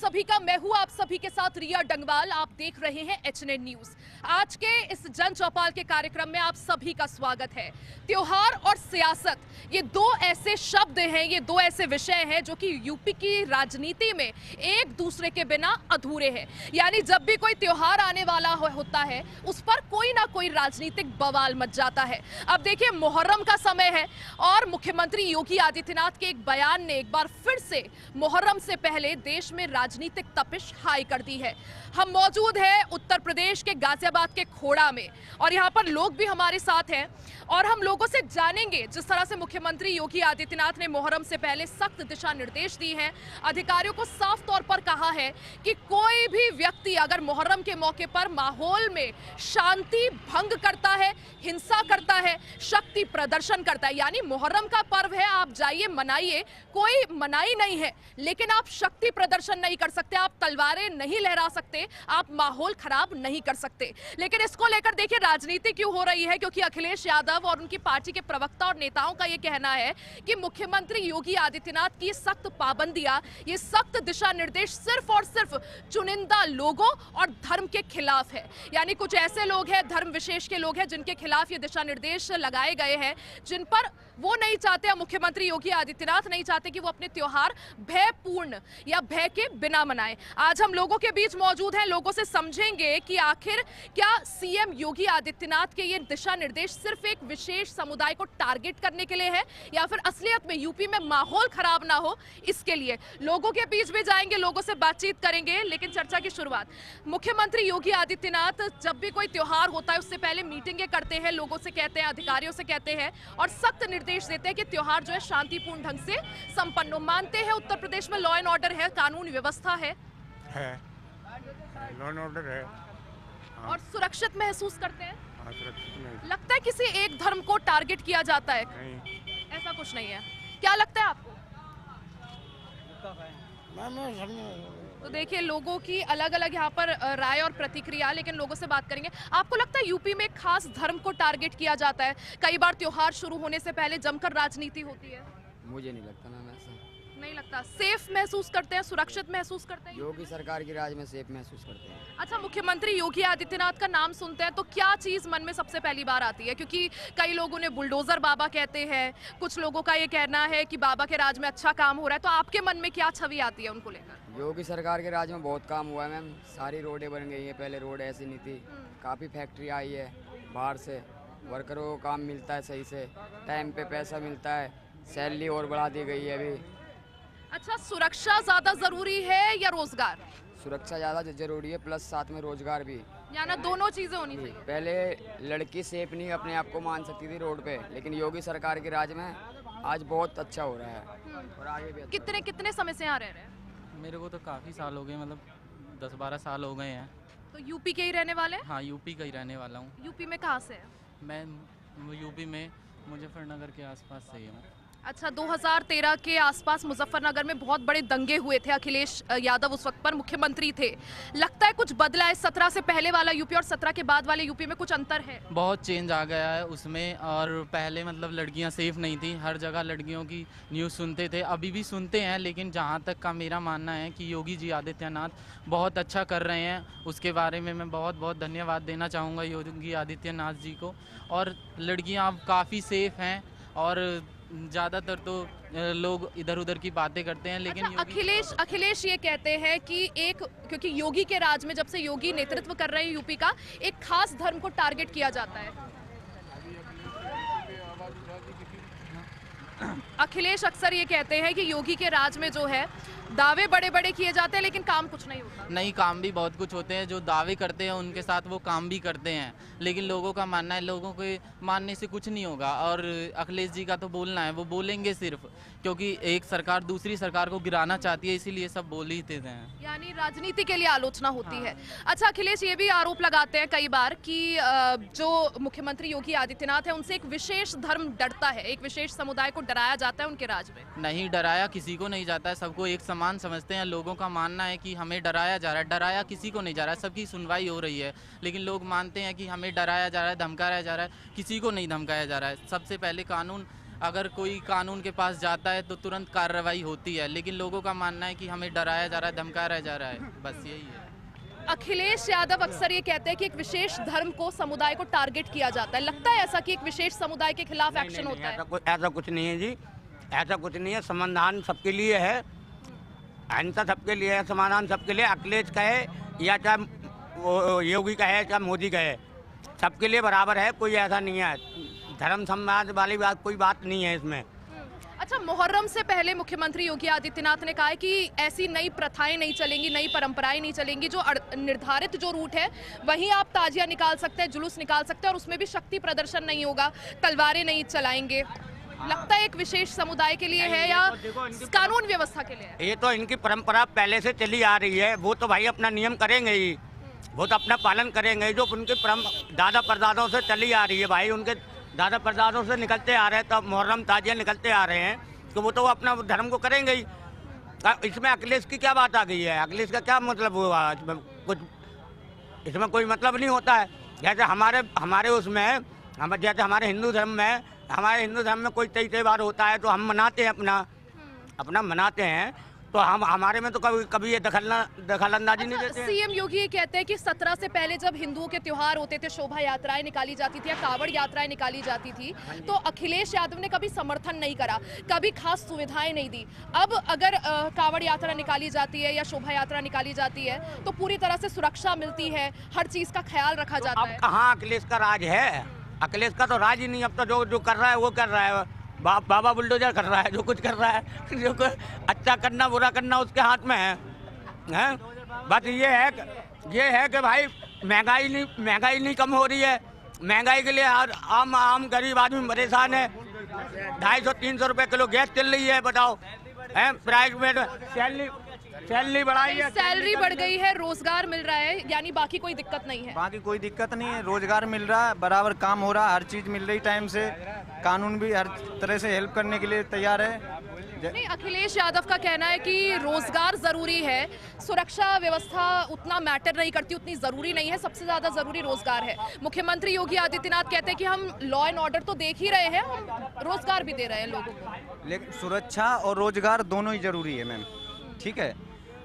सभी का मैं हूं आप सभी के साथ रिया डंगवाल। आप देख रहे हैं एचएनएन न्यूज। आज के इस जन चौपाल के कार्यक्रम में आप सभी का स्वागत है। त्योहार और सियासत, ये दो ऐसे शब्द हैं, ये दो ऐसे विषय हैं जो कि यूपी की राजनीति में एक दूसरे के बिना अधूरे हैं। यानी जब भी कोई त्योहार आने वाला होता है उस पर कोई ना कोई राजनीतिक बवाल मच जाता है। अब देखिए, मुहर्रम का समय है और मुख्यमंत्री योगी आदित्यनाथ के एक बयान ने एक बार फिर से मुहर्रम से पहले देश में राजनीतिक तपिश हाई कर दी है। हम मौजूद हैं उत्तर प्रदेश के गाजियाबाद के खोड़ा में और यहाँ पर लोग भी हमारे साथ हैं और हम लोगों से जानेंगे जिस तरह से मुख्यमंत्री योगी आदित्यनाथ ने मुहर्रम से पहले सख्त दिशा निर्देश दिए हैं। अधिकारियों को साफ तौर पर कहा है कि कोई भी व्यक्ति अगर मुहर्रम के मौके पर माहौल में शांति भंग करता है, हिंसा करता है, शक्ति प्रदर्शन करता है, यानी मुहर्रम का पर्व है, आप जाइए मनाइए, कोई मनाही नहीं है, लेकिन आप शक्ति प्रदर्शन नहीं कर सकते, आप तलवारें नहीं लहरा सकते, आप माहौल खराब नहीं कर सकते। लेकिन इसको लेकर देखिए राजनीति क्यों हो रही है, क्योंकि अखिलेश यादव और उनकी पार्टी के प्रवक्ता और नेताओं का ये कहना है कि मुख्यमंत्री योगी आदित्यनाथ की सख्त पाबंदियां, ये सख्त दिशा निर्देश सिर्फ और सिर्फ चुनिंदा लोगों और धर्म के खिलाफ है। यानी कुछ ऐसे लोग हैं, धर्म विशेष के लोग हैं, जिनके खिलाफ ये दिशा निर्देश लगाए गए हैं, जिन पर वो नहीं चाहते, मुख्यमंत्री योगी आदित्यनाथ नहीं चाहते कि वो अपने त्योहार भयपूर्ण या भय के बिना मनाएं। आज हम लोगों के बीच मौजूद हैं, लोगों से समझेंगे कि आखिर क्या सीएम योगी आदित्यनाथ के ये दिशा निर्देश सिर्फ एक विशेष समुदाय को टारगेट करने के लिए है या फिर असलियत में यूपी में माहौल खराब ना हो इसके लिए। लोगों के बीच भी जाएंगे, लोगों से बातचीत करेंगे, लेकिन चर्चा की शुरुआत मुख्यमंत्री योगी आदित्यनाथ जब भी कोई त्योहार होता है उससे पहले मीटिंगें करते हैं, लोगों से कहते हैं, अधिकारियों से कहते हैं और सख्त निर्देश देते हैं कि त्योहार जो है शांतिपूर्ण ढंग से संपन्न हो। मानते हैं उत्तर प्रदेश में लॉ एंड ऑर्डर है, कानून व्यवस्था है, लॉ एंड ऑर्डर है। और सुरक्षित महसूस करते हैं। सुरक्षित लगता है किसी एक धर्म को टारगेट किया जाता है? नहीं, ऐसा कुछ नहीं है। क्या लगता है आपको? तो देखिए, लोगों की अलग अलग यहाँ पर राय और प्रतिक्रिया, लेकिन लोगों से बात करेंगे। आपको लगता है यूपी में एक खास धर्म को टारगेट किया जाता है? कई बार त्योहार शुरू होने से पहले जमकर राजनीति होती है। मुझे नहीं लगता मैम, ऐसा नहीं लगता। सेफ महसूस करते हैं, सुरक्षित महसूस करते हैं? योगी सरकार की राज में सेफ महसूस करते हैं। अच्छा, मुख्यमंत्री योगी आदित्यनाथ का नाम सुनते हैं तो क्या चीज मन में सबसे पहली बार आती है? क्योंकि कई लोग उन्हें बुलडोजर बाबा कहते हैं, कुछ लोगों का ये कहना है कि बाबा के राज में अच्छा काम हो रहा है, तो आपके मन में क्या छवि आती है उनको लेकर? योगी सरकार के राज में बहुत काम हुआ है मैम, सारी रोडें बन गई हैं, पहले रोड ऐसी नहीं थी, काफ़ी फैक्ट्री आई है बाहर से, वर्करों को काम मिलता है सही से, टाइम पे पैसा मिलता है, सैलरी और बढ़ा दी गई है अभी। अच्छा, सुरक्षा ज्यादा जरूरी है या रोजगार? सुरक्षा ज़्यादा जरूरी है, प्लस साथ में रोजगार भी, यानी दोनों चीजें होनी चाहिए। पहले लड़की सेफ नहीं अपने आप को मान सकती थी रोड पे, लेकिन योगी सरकार के राज में आज बहुत अच्छा हो रहा है और आगे भी अच्छा। कितने समय से यहाँ रह रहे हैं? मेरे को तो काफ़ी साल हो गए, मतलब 10-12 साल हो गए हैं। तो यूपी के ही रहने वाले हैं? हाँ, यूपी का ही रहने वाला हूँ। यूपी में कहाँ से है? मैं यूपी में मुजफ्फरनगर के आसपास से ही हूँ। अच्छा, 2013 के आसपास मुजफ्फरनगर में बहुत बड़े दंगे हुए थे, अखिलेश यादव उस वक्त पर मुख्यमंत्री थे। लगता है कुछ बदला है? 17 से पहले वाला यूपी और 17 के बाद वाले यूपी में कुछ अंतर है? बहुत चेंज आ गया है उसमें, और पहले मतलब लड़कियां सेफ नहीं थी, हर जगह लड़कियों की न्यूज़ सुनते थे, अभी भी सुनते हैं, लेकिन जहां तक का मेरा मानना है कि योगी जी आदित्यनाथ बहुत अच्छा कर रहे हैं, उसके बारे में मैं बहुत बहुत धन्यवाद देना चाहूँगा योगी आदित्यनाथ जी को। और लड़कियाँ अब काफ़ी सेफ हैं और ज़्यादातर तो लोग इधर उधर की बातें करते हैं, लेकिन अच्छा, अखिलेश ये कहते हैं कि क्योंकि योगी के राज में जब से योगी नेतृत्व कर रहे हैं यूपी का, एक खास धर्म को टारगेट किया जाता है। अखिलेश अक्सर ये कहते हैं कि योगी के राज में जो है दावे बड़े बड़े किए जाते हैं लेकिन काम कुछ नहीं होता। नहीं, काम भी बहुत कुछ होते हैं, जो दावे करते हैं उनके साथ वो काम भी करते हैं, लेकिन लोगों का मानना है लोगों के मानने से कुछ नहीं होगा। और अखिलेश जी का तो बोलना है, वो बोलेंगे सिर्फ, क्योंकि एक सरकार दूसरी सरकार को गिराना चाहती है, इसीलिए सब बोल ही देते हैं, यानी राजनीति के लिए आलोचना होती है। अच्छा, अखिलेश ये भी आरोप लगाते हैं कई बार कि जो मुख्यमंत्री योगी आदित्यनाथ है उनसे एक विशेष धर्म डरता है, एक विशेष समुदाय को डराया जाता है उनके राज में। नहीं, डराया किसी को नहीं जाता है, सबको एक समान समझते हैं। लोगों का मानना है कि हमें डराया जा रहा है, डराया किसी को नहीं जा रहा है, सबकी सुनवाई हो रही है, लेकिन लोग मानते हैं कि हमें डराया जा रहा है, धमकाया जा रहा है। किसी को नहीं धमकाया जा रहा है। सबसे पहले कानून अगर कोई कानून के पास जाता है तो तुरंत कार्रवाई होती है, लेकिन लोगों का मानना है कि हमें डराया जा रहा है, धमकाया जा रहा है, बस यही है। अखिलेश यादव अक्सर ये कहते हैं कि एक विशेष धर्म को, समुदाय को टारगेट किया जाता है। लगता है ऐसा कि एक विशेष समुदाय के खिलाफ एक्शन होता है? ऐसा कुछ नहीं है जी, ऐसा कुछ नहीं है। समाधान सबके लिए है, अहिंसा सबके लिए है, समाधान सबके लिए। अखिलेश का है या चाहे योगी का है, चाहे मोदी का है, सबके लिए बराबर है। कोई ऐसा नहीं है, धर्म समाज वाली बात कोई बात नहीं है इसमें। अच्छा, मुहर्रम से पहले मुख्यमंत्री योगी आदित्यनाथ ने कहा है कि ऐसी नई प्रथाएं नहीं चलेंगी, नई परंपराएं नहीं चलेंगी, जो निर्धारित जो रूट है वहीं आप ताजिया निकाल सकते हैं, जुलूस निकाल सकते हैं, और उसमें भी शक्ति प्रदर्शन नहीं होगा, तलवारें नहीं चलाएंगे। लगता है एक विशेष समुदाय के लिए है या कानून व्यवस्था के लिए है? ये तो इनकी परंपरा पहले से चली आ रही है, वो तो भाई अपना नियम करेंगे ही, वो तो अपना पालन करेंगे। जो उनके दादा परदादों से चली आ रही है भाई, उनके दादा परदादों से निकलते आ रहे हैं, तब मुहर्रम ताजिया निकलते आ रहे हैं, तो वो तो अपना धर्म को करेंगे ही। इसमें अखिलेश की क्या बात आ गई है? अखिलेश का क्या मतलब हुआ? इसमें कोई मतलब नहीं होता है। जैसे हमारे उसमें हम, जैसे हमारे हिंदू धर्म में कोई त्यौहार होता है तो हम मनाते हैं, अपना मनाते हैं, तो हम हमारे में तो कभी ये दखलंदाजी नहीं देते हैं। सीएम योगी ये कहते हैं कि 17 से पहले जब हिंदुओं के त्योहार होते थे, शोभा यात्राएं निकाली जाती थी या कावड़ यात्राएं निकाली जाती थी, तो अखिलेश यादव ने कभी समर्थन नहीं करा, कभी खास सुविधाएं नहीं दी। अब अगर कावड़ यात्रा निकाली जाती है या शोभा यात्रा निकाली जाती है तो पूरी तरह से सुरक्षा मिलती है, हर चीज का ख्याल रखा जाता है। अब कहाँ अखिलेश का राज है? अखिलेश का तो राज ही नहीं। अब तो जो कर रहा है वो कर रहा है, बाबा बुलडोजर कर रहा है, जो कुछ कर रहा है, जो अच्छा करना बुरा करना उसके हाथ में है। बस ये है कि भाई महंगाई नहीं कम हो रही है। महंगाई के लिए आम गरीब आदमी परेशान है। 250-300 रुपए किलो गैस चल रही है, बताओ। प्राइस में सैलरी बढ़ाई है, सैलरी बढ़ गई है, रोजगार मिल रहा है, यानी बाकी कोई दिक्कत नहीं है। बाकी कोई दिक्कत नहीं है, रोजगार मिल रहा है, बराबर काम हो रहा है, हर चीज मिल रही टाइम से। कानून भी हर तरह से हेल्प करने के लिए तैयार है। नहीं, अखिलेश यादव का कहना है कि रोजगार जरूरी है, सुरक्षा व्यवस्था उतना मैटर नहीं करती, उतनी जरूरी नहीं है, सबसे ज्यादा जरूरी रोजगार है। मुख्यमंत्री योगी आदित्यनाथ कहते हैं कि हम लॉ एंड ऑर्डर तो देख ही रहे हैं, हम रोजगार भी दे रहे हैं लोगों को। लेकिन सुरक्षा और रोजगार दोनों ही जरूरी है मैम, ठीक है।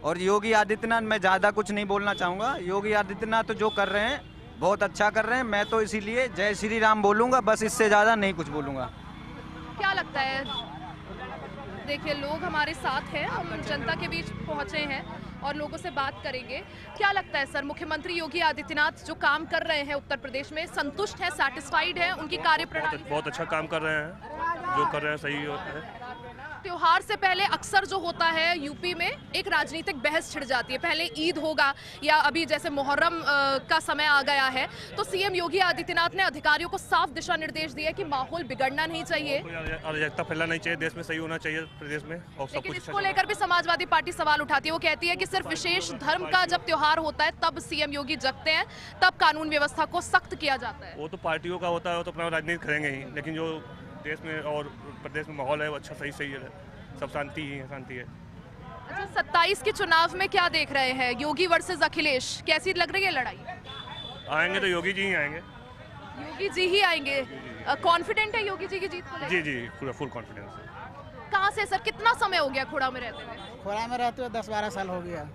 और योगी आदित्यनाथ, मैं ज़्यादा कुछ नहीं बोलना चाहूँगा। योगी आदित्यनाथ तो जो कर रहे हैं बहुत अच्छा कर रहे हैं। मैं तो इसीलिए जय श्री राम बोलूँगा, बस इससे ज़्यादा नहीं कुछ बोलूँगा। क्या लगता है? देखिए, लोग हमारे साथ हैं, हम जनता के बीच पहुंचे हैं और लोगों से बात करेंगे। क्या लगता है सर, मुख्यमंत्री योगी आदित्यनाथ जो काम कर रहे हैं उत्तर प्रदेश में, संतुष्ट हैं, सैटिस्फाइड हैं उनकी कार्यप्रणाली? बहुत अच्छा काम कर रहे हैं, जो कर रहे हैं सही है। त्योहार से पहले अक्सर जो होता है यूपी में, एक राजनीतिक बहस छिड़ जाती है। पहले ईद होगा या अभी जैसे मुहर्रम का समय आ गया है, तो सीएम योगी आदित्यनाथ ने अधिकारियों को साफ दिशा निर्देश दिए कि माहौल बिगड़ना नहीं चाहिए, अराजकता फैलना नहीं चाहिए, देश में सही होना चाहिए प्रदेश में, और सब लेकिन कुछ। इसको लेकर भी समाजवादी पार्टी सवाल उठाती है। वो कहती है कि सिर्फ विशेष धर्म का जब त्योहार होता है तब सीएम योगी जगते हैं, तब कानून व्यवस्था को सख्त किया जाता है। वो तो पार्टियों का होता है, वो तो अपना राजनीति करेंगे ही, लेकिन जो देश में और प्रदेश में माहौल है वो अच्छा सही है, सब शांति ही है, शांति है। अच्छा, 27 के चुनाव में क्या देख रहे हैं? योगी वर्सेस अखिलेश, कैसी लग रही है लड़ाई? आएंगे तो योगी जी ही आएंगे। योगी जी ही आएंगे? कॉन्फिडेंट है योगी जी की जीत को लेकर? जी पूरा फुल कॉन्फिडेंस है। कहाँ से सर, कितना समय हो गया खोड़ा में रहते हुए? खोड़ा में रहते हुए 10-12 साल हो गया।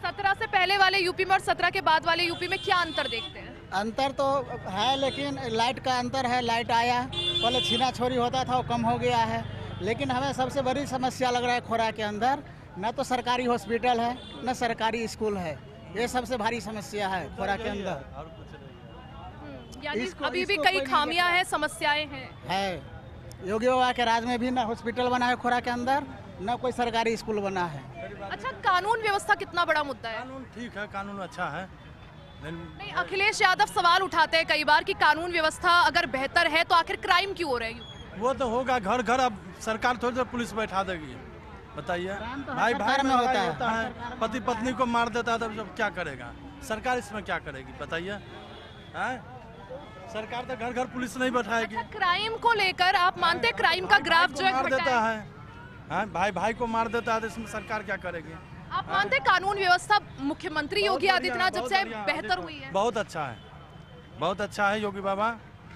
17 से पहले वाले यूपी में और 17 के बाद वाले यूपी में क्या अंतर देखते हैं? अंतर तो है, लेकिन लाइट का अंतर है। लाइट आया, पहले छीना छोरी होता था, वो कम हो गया है। लेकिन हमें सबसे बड़ी समस्या लग रहा है खोड़ा के अंदर, न तो सरकारी हॉस्पिटल है न सरकारी स्कूल है। ये सबसे भारी समस्या है खोड़ा के अंदर। यानी अभी भी कई खामियां हैं, समस्याएं हैं। है, योगी बाबा के राज में भी न हॉस्पिटल बना है खोड़ा के अंदर, न कोई सरकारी स्कूल बना है। अच्छा, कानून व्यवस्था कितना बड़ा मुद्दा है? कानून ठीक है, कानून अच्छा है। नहीं, अखिलेश यादव सवाल उठाते हैं कई बार कि कानून व्यवस्था अगर बेहतर है तो आखिर क्राइम क्यों हो रहे हैं? वो तो होगा घर घर, अब सरकार थोड़ी देर पुलिस बैठा देगी, बताइए। भाई भाई में होता है, पति पत्नी को मार देता है, तब क्या करेगा सरकार? इसमें क्या करेगी बताइए? सरकार तो घर घर पुलिस नहीं बैठाएगी। अच्छा, क्राइम को लेकर आप मानते हैं क्राइम का ग्राफ जो है मार घटा देता है, भाई को मार देता है, तो इसमें सरकार क्या करेगी? आप मानते हैं कानून व्यवस्था मुख्यमंत्री योगी आदित्यनाथ जब से बेहतर हुई है? बहुत अच्छा है, बहुत अच्छा है। योगी बाबा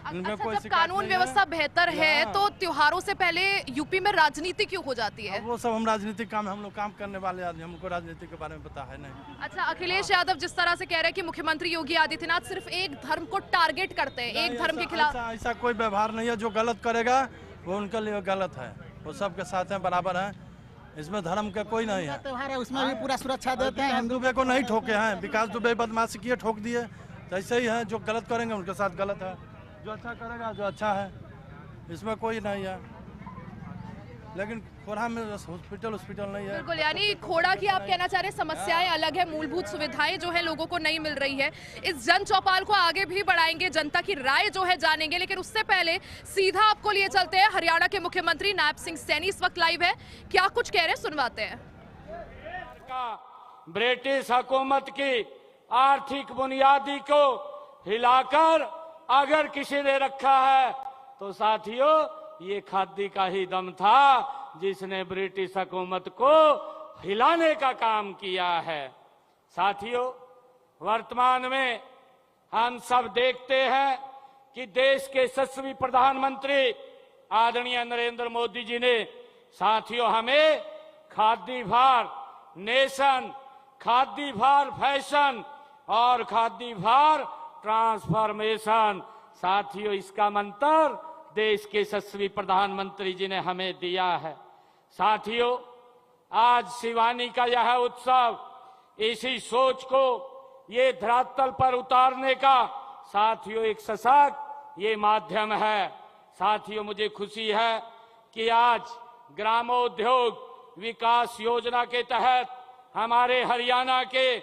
इनमें अच्छा, कोई जब शिकायत कानून नहीं है। व्यवस्था बेहतर है हाँ। तो त्योहारों से पहले यूपी में राजनीति क्यों हो जाती है? अब वो सब हम राजनीतिक काम, हम लोग काम करने वाले आदमी, हमको राजनीति के बारे में पता है नहीं। अच्छा, अखिलेश यादव जिस तरह से कह रहे हैं कि मुख्यमंत्री योगी आदित्यनाथ सिर्फ एक धर्म को टारगेट करते हैं, एक धर्म के खिलाफ। ऐसा कोई व्यवहार नहीं है। जो गलत करेगा वो उनके लिए गलत है, वो सबके साथ हैं, बराबर हैं, इसमें धर्म का कोई नहीं है। त्योहार है उसमें भी पूरा सुरक्षा देते हैं। विकास दुबे को नहीं ठोके हैं, विकास दुबे बदमाशी किए, ठोक दिए, तो ऐसे ही है। जो गलत करेंगे उनके साथ गलत है, जो अच्छा करेगा जो अच्छा है, इसमें कोई नहीं है। लेकिन खोरा में हॉस्पिटल नहीं है। बिल्कुल, यानी खोड़ा की आप कहना चाह रहे हैं समस्याएं अलग है, मूलभूत सुविधाएं जो है लोगों को नहीं मिल रही है। इस जन चौपाल को आगे भी बढ़ाएंगे, जनता की राय जो है जानेंगे, लेकिन उससे पहले सीधा आपको लिए चलते हैं। हरियाणा के मुख्यमंत्री नायब सिंह सैनी इस वक्त लाइव है, क्या कुछ कह रहे हैं सुनवाते हैं। ब्रिटिश हुकूमत की आर्थिक बुनियादी को हिलाकर अगर किसी ने रखा है तो साथियों ये खादी का ही दम था जिसने ब्रिटिश हुकूमत को हिलाने का काम किया है। साथियों, वर्तमान में हम सब देखते हैं कि देश के यशस्वी प्रधानमंत्री आदरणीय नरेंद्र मोदी जी ने साथियों हमें khadi for nation, khadi for fashion और खादी फॉर ट्रांसफॉर्मेशन, साथियों इसका मंत्र देश के यशस्वी प्रधानमंत्री जी ने हमें दिया है। साथियों, आज शिवानी का यह उत्सव इसी सोच को ये धरातल पर उतारने का साथियों एक सशक्त ये माध्यम है। साथियों, मुझे खुशी है कि आज ग्रामोद्योग विकास योजना के तहत हमारे हरियाणा के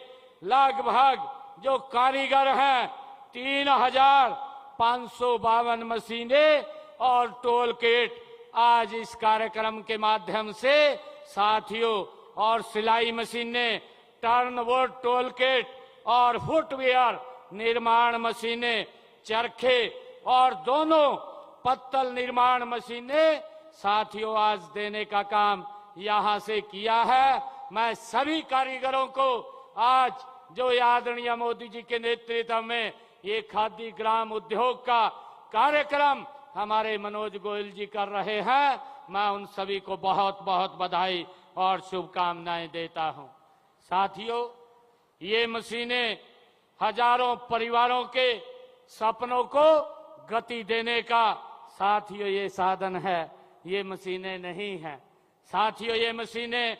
लगभग जो कारीगर हैं 3,552 मशीनें और टोल किट आज इस कार्यक्रम के माध्यम से साथियों और सिलाई मशीनें, टर्नवुड टोल किट और फुटवेयर निर्माण मशीनें, चरखे और दोनों पत्तल निर्माण मशीनें साथियों आज देने का काम यहां से किया है। मैं सभी कारीगरों को आज जो आदरणीय मोदी जी के नेतृत्व में ये खादी ग्राम उद्योग का कार्यक्रम हमारे मनोज गोयल जी कर रहे हैं, मैं उन सभी को बहुत बहुत बधाई और शुभकामनाएं देता हूं। साथियों, ये मशीनें हजारों परिवारों के सपनों को गति देने का साथियों ये साधन है, ये मशीनें नहीं हैं। साथियों, ये मशीनें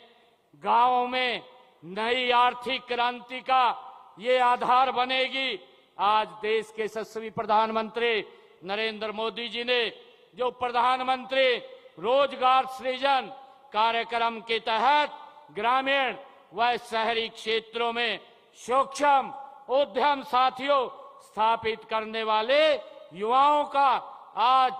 गांवों में नई आर्थिक क्रांति का ये आधार बनेगी। आज देश के यशस्वी प्रधानमंत्री नरेंद्र मोदी जी ने जो प्रधानमंत्री रोजगार सृजन कार्यक्रम के तहत ग्रामीण व शहरी क्षेत्रों में सूक्ष्म उद्यम साथियों स्थापित करने वाले युवाओं का आज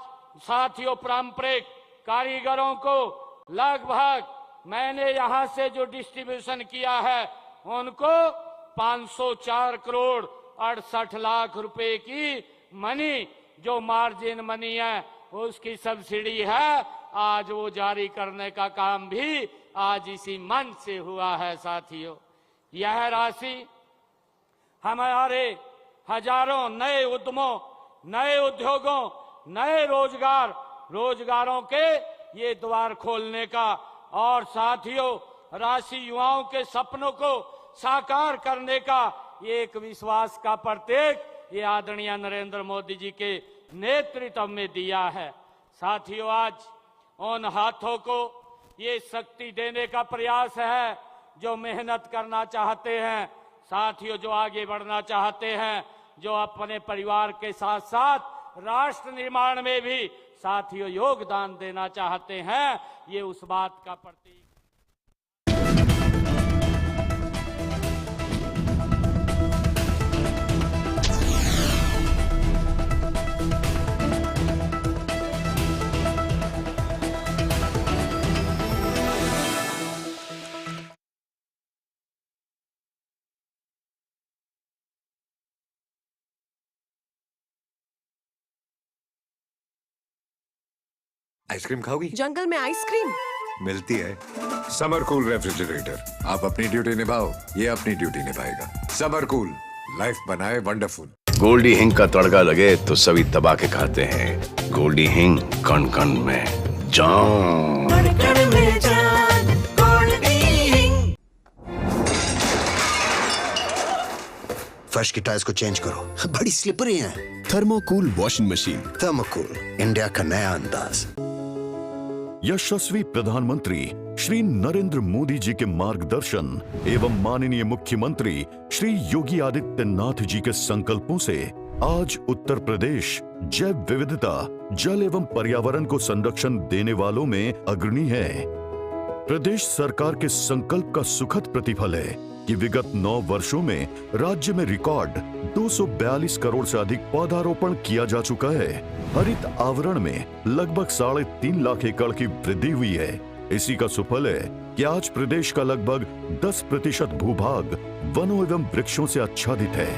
साथियों पारंपरिक कारीगरों को लगभग मैंने यहां से जो डिस्ट्रीब्यूशन किया है उनको 504 करोड़ 68 लाख रुपए की मनी जो मार्जिन मनी है उसकी सब्सिडी है, आज वो जारी करने का काम भी आज इसी मंच से हुआ है। साथियों, यह राशि हमारे हजारों नए उद्यमों, नए उद्योगों, नए रोजगारों के ये द्वार खोलने का और साथियों राशि युवाओं के सपनों को साकार करने का ये एक विश्वास का प्रतीक ये आदरणीय नरेंद्र मोदी जी के नेतृत्व में दिया है। साथियों, आज उन हाथों को ये शक्ति देने का प्रयास है जो मेहनत करना चाहते हैं, साथियों जो आगे बढ़ना चाहते हैं, जो अपने परिवार के साथ साथ राष्ट्र निर्माण में भी साथियों योगदान देना चाहते हैं। ये उस बात का प्रतीक। आइसक्रीम खाओगी? जंगल में आइसक्रीम मिलती है। समर कूल रेफ्रिजरेटर, आप अपनी ड्यूटी निभाओ, ये अपनी ड्यूटी निभाएगा। समर कूल, लाइफ बनाए वंडरफुल। गोल्डी हिंग का तड़का लगे तो सभी दबा के खाते हैं। गोल्डी हिंग, कण कण में जान। फर्श की टाइल्स को चेंज करो, बड़ी स्लिपरी हैं। थर्मोकूल वॉशिंग मशीन। थर्मोकूल, इंडिया का नया अंदाज। यशस्वी प्रधानमंत्री श्री नरेंद्र मोदी जी के मार्गदर्शन एवं माननीय मुख्यमंत्री श्री योगी आदित्यनाथ जी के संकल्पों से आज उत्तर प्रदेश जैव विविधता, जल एवं पर्यावरण को संरक्षण देने वालों में अग्रणी है। प्रदेश सरकार के संकल्प का सुखद प्रतिफल है कि विगत 9 वर्षों में राज्य में रिकॉर्ड 242 करोड़ से अधिक पौधारोपण किया जा चुका है। हरित आवरण में लगभग 3.5 लाख एकड़ की वृद्धि हुई है। इसी का सुफल है कि आज प्रदेश का लगभग 10% भूभाग वनों एवं वृक्षों से आच्छादित है।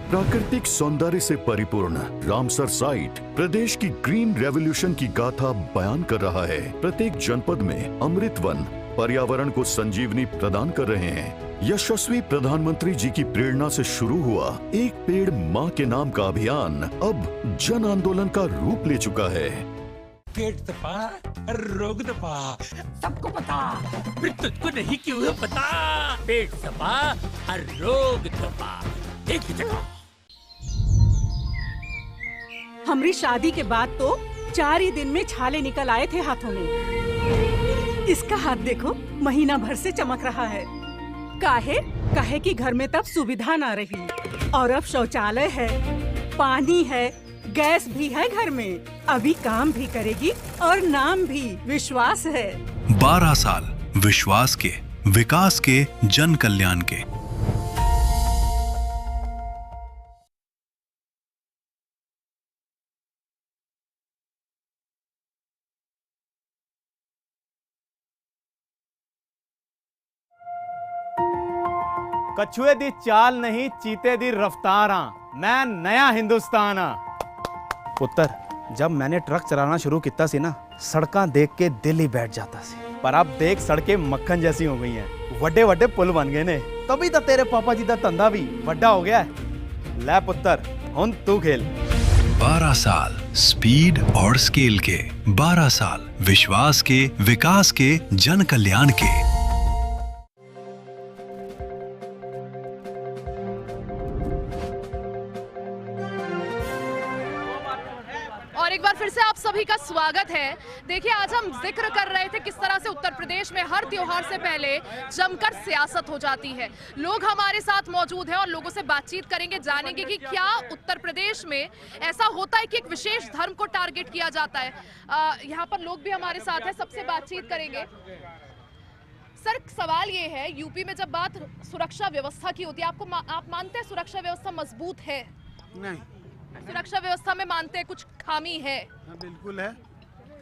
प्राकृतिक सौंदर्य से परिपूर्ण रामसर साइट प्रदेश की ग्रीन रेवोल्यूशन की गाथा बयान कर रहा है। प्रत्येक जनपद में अमृत वन पर्यावरण को संजीवनी प्रदान कर रहे हैं। यशस्वी प्रधानमंत्री जी की प्रेरणा से शुरू हुआ एक पेड़ माँ के नाम का अभियान अब जन आंदोलन का रूप ले चुका है। पेट दबा, रोग दबा, सबको पता, फिर तुझको नहीं क्यों पता? पेट दबा, रोग दबा, एक ही जगह। हमारी शादी के बाद तो 4 ही दिन में छाले निकल आए थे हाथों में। इसका हाथ देखो, महीना भर से चमक रहा है। काहे कि घर में तब सुविधा ना रही, और अब शौचालय है, पानी है, गैस भी है घर में। अभी काम भी करेगी और नाम भी विश्वास है। 12 साल विश्वास के, विकास के, जन कल्याण के। कछुए दी चाल नहीं, चीते दी रफ्तार। मैं नया हिंदुस्तान। पुत्र, जब मैंने ट्रक चलाना शुरू किया सी ना, सड़कां देख के दिल ही बैठ जाता सी। पर अब देख सड़कें मक्खन जैसी हो गई हैं, वड्डे वड्डे पुल बन गए ने। तभी तो तेरे पापा जी का धंधा भी वड्डा हो गया है। ले पुत्र, हुन तू खेल। 12 साल स्पीड और स्केल के, 12 साल विश्वास के, विकास के, जन कल्याण के। और एक बार फिर से आप सभी का स्वागत है। देखिए, आज हम जिक्र कर रहे थे किस तरह से उत्तर प्रदेश में हर त्योहार से पहले जमकर सियासत हो जाती है। लोग हमारे साथ मौजूद हैं और लोगों से बातचीत करेंगे, जानेंगे कि क्या उत्तर प्रदेश में ऐसा होता है कि एक विशेष धर्म को टारगेट किया जाता है। यहाँ पर लोग भी हमारे साथ हैं, सबसे बातचीत करेंगे। सर, सवाल ये है, यूपी में जब बात सुरक्षा व्यवस्था की होती है, आप मानते हैं सुरक्षा व्यवस्था मजबूत है? नहीं। सुरक्षा व्यवस्था में मानते हैं कुछ खामी है? बिल्कुल है।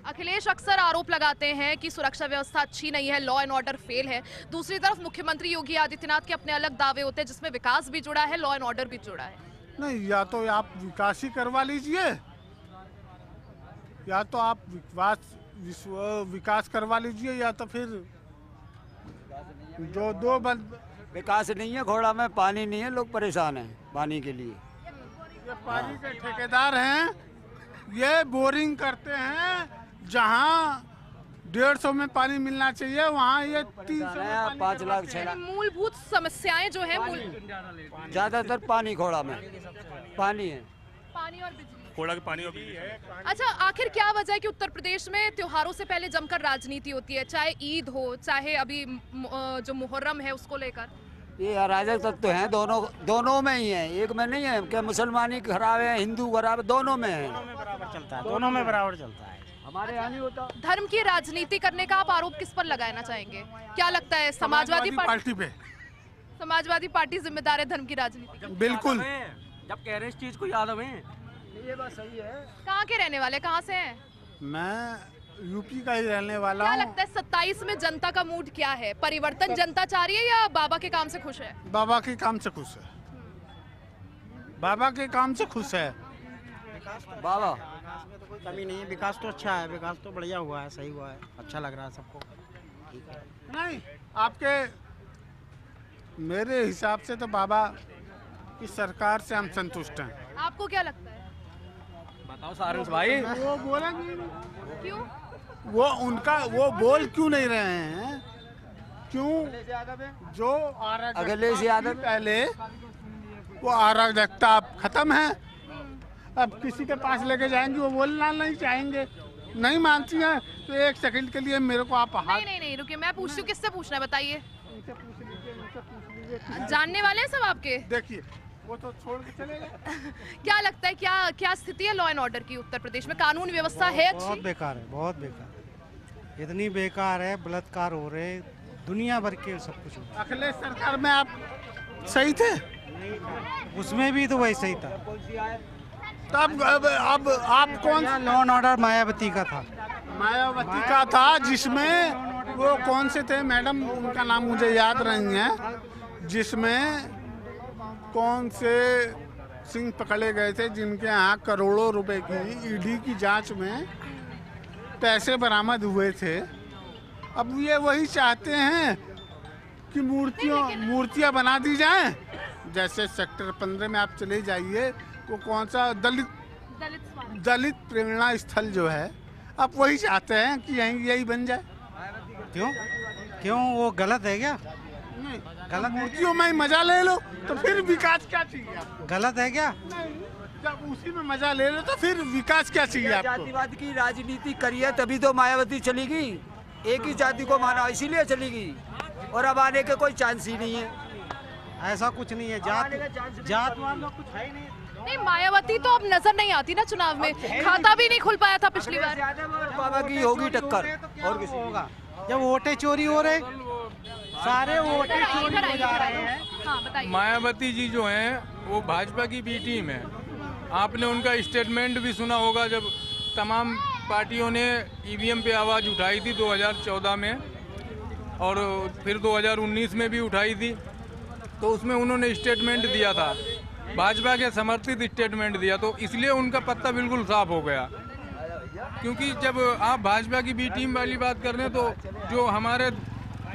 अखिलेश अक्सर आरोप लगाते हैं कि सुरक्षा व्यवस्था अच्छी नहीं है, लॉ एंड ऑर्डर फेल है। दूसरी तरफ मुख्यमंत्री योगी आदित्यनाथ के अपने अलग दावे होते हैं, जिसमें विकास भी जुड़ा है, लॉ एंड ऑर्डर भी जुड़ा है। नहीं, या तो आप विकास ही करवा लीजिए, या तो आप विकास करवा लीजिए, या तो फिर जो दो विकास नहीं है, घोड़ा में पानी नहीं है, लोग परेशान हैं पानी के लिए। ये पानी के ठेकेदार हैं, ये बोरिंग करते हैं। जहाँ 150 में पानी मिलना चाहिए, वहाँ ये 300 में 5 लाख 6 लाख। मूलभूत समस्याएं जो है, ज्यादातर पानी, घोड़ा में पानी है, पानी और बिजली। घोड़ा के पानी और बिजली है। अच्छा, आखिर क्या वजह है कि उत्तर प्रदेश में त्योहारों से पहले जमकर राजनीति होती है, चाहे ईद हो, चाहे अभी जो मुहर्रम है उसको लेकर? ये अराजक तत्व हैं, दोनों में ही है, एक में नहीं है कि मुसलमानी खराब है, हिंदू खराब है, दोनों में है। बराबर चलता है, दोनों में बराबर चलता है। हमारे यहाँ नहीं होता। धर्म की राजनीति करने का आप आरोप किस पर लगाना चाहेंगे? क्या लगता है, समाजवादी पार्टी पे? समाजवादी पार्टी जिम्मेदार है धर्म की राजनीति? बिल्कुल। जब कह रहे इस चीज को याद हमें, ये बात सही है। कहाँ के रहने वाले, कहाँ से हैं? मैं यूपी का ही रहने वाला हूँ। क्या लगता है 27 में जनता का मूड क्या है? परिवर्तन जनता चाह रही है या बाबा के काम से खुश है? बाबा के काम से खुश है, बाबा के काम से खुश है। बाबा विकास में तो कोई कमी नहीं है, विकास तो अच्छा है, विकास तो बढ़िया हुआ है, सही हुआ है, अच्छा लग रहा है सबको। नहीं, आपके मेरे हिसाब से तो बाबा कि सरकार से हम संतुष्ट हैं। आपको क्या लगता है? बताओ सारंश भाई। वो बोलेंगे क्यों? वो उनका वो बोल क्यों नहीं रहे हैं? क्यों? जो अखिलेश यादव पहले वो अराजकता अब खत्म है। अब किसी के पास लेके जाएंगे वो बोलना नहीं चाहेंगे, नहीं मानती हैं तो एक सेकंड के लिए मेरे को आप हाथ नहीं रुकिए, मैं पूछती हूँ, किससे पूछना है बताइए? जानने वाले हैं सब आपके? देखिए वो तो छोड़ के चले गए। क्या लगता है, क्या स्थिति है लॉ एंड ऑर्डर की उत्तर प्रदेश में? कानून व्यवस्था है अच्छी? बहुत बेकार है, बहुत बेकार, इतनी बेकार है, बलात्कार हो रहे, दुनिया भर के सब कुछ हो रहा। अखिलेश सरकार में आप सही थे? उसमें भी तो वैसे ही था। तब अब आप कौन? लॉ एंड ऑर्डर मायावती का था। मायावती का था, जिसमें वो कौन से थे मैडम, उनका नाम मुझे याद नहीं है, जिसमें कौन से सिंह पकड़े गए थे जिनके यहाँ करोड़ों रुपए की ईडी की जांच में पैसे बरामद हुए थे। अब ये वही चाहते हैं कि मूर्तियाँ बना दी जाएं। जैसे सेक्टर 15 में आप चले जाइए, वो कौन सा दलित प्रेरणा स्थल जो है, आप वही चाहते हैं कि यही बन जाए। क्यों वो गलत है क्या? नहीं, गलत मूर्तियों में मजा ले लो तो फिर विकास क्या चाहिए आपको? गलत है क्या? जब उसी में मजा ले लो तो फिर विकास क्या चाहिए आपको? जातिवाद की राजनीति करी है तभी तो मायावती चलेगी, एक ही जाति को माना इसीलिए चलेगी, और अब आने के कोई चांस ही नहीं है। ऐसा कुछ नहीं है, जातवाद में कुछ है ही नहीं। मायावती तो अब नजर नहीं आती ना चुनाव में, खाता भी नहीं खुल पाया था पिछली बार। बाबा की होगी टक्कर और किसी होगा। जब वोटें चोरी हो रहे, सारे वोटें चोरी हो जा रहे हैं। मायावती जी जो हैं वो भाजपा की बी टीम है। आपने उनका स्टेटमेंट भी सुना होगा, जब तमाम पार्टियों ने ईवीएम पे आवाज़ उठाई थी 2014 में और फिर 2019 में भी उठाई थी, तो उसमें उन्होंने स्टेटमेंट दिया था, भाजपा के समर्थित स्टेटमेंट दिया, तो इसलिए उनका पत्ता बिल्कुल साफ हो गया। क्योंकि जब आप भाजपा की बी टीम वाली बात कर रहे हैं तो जो हमारे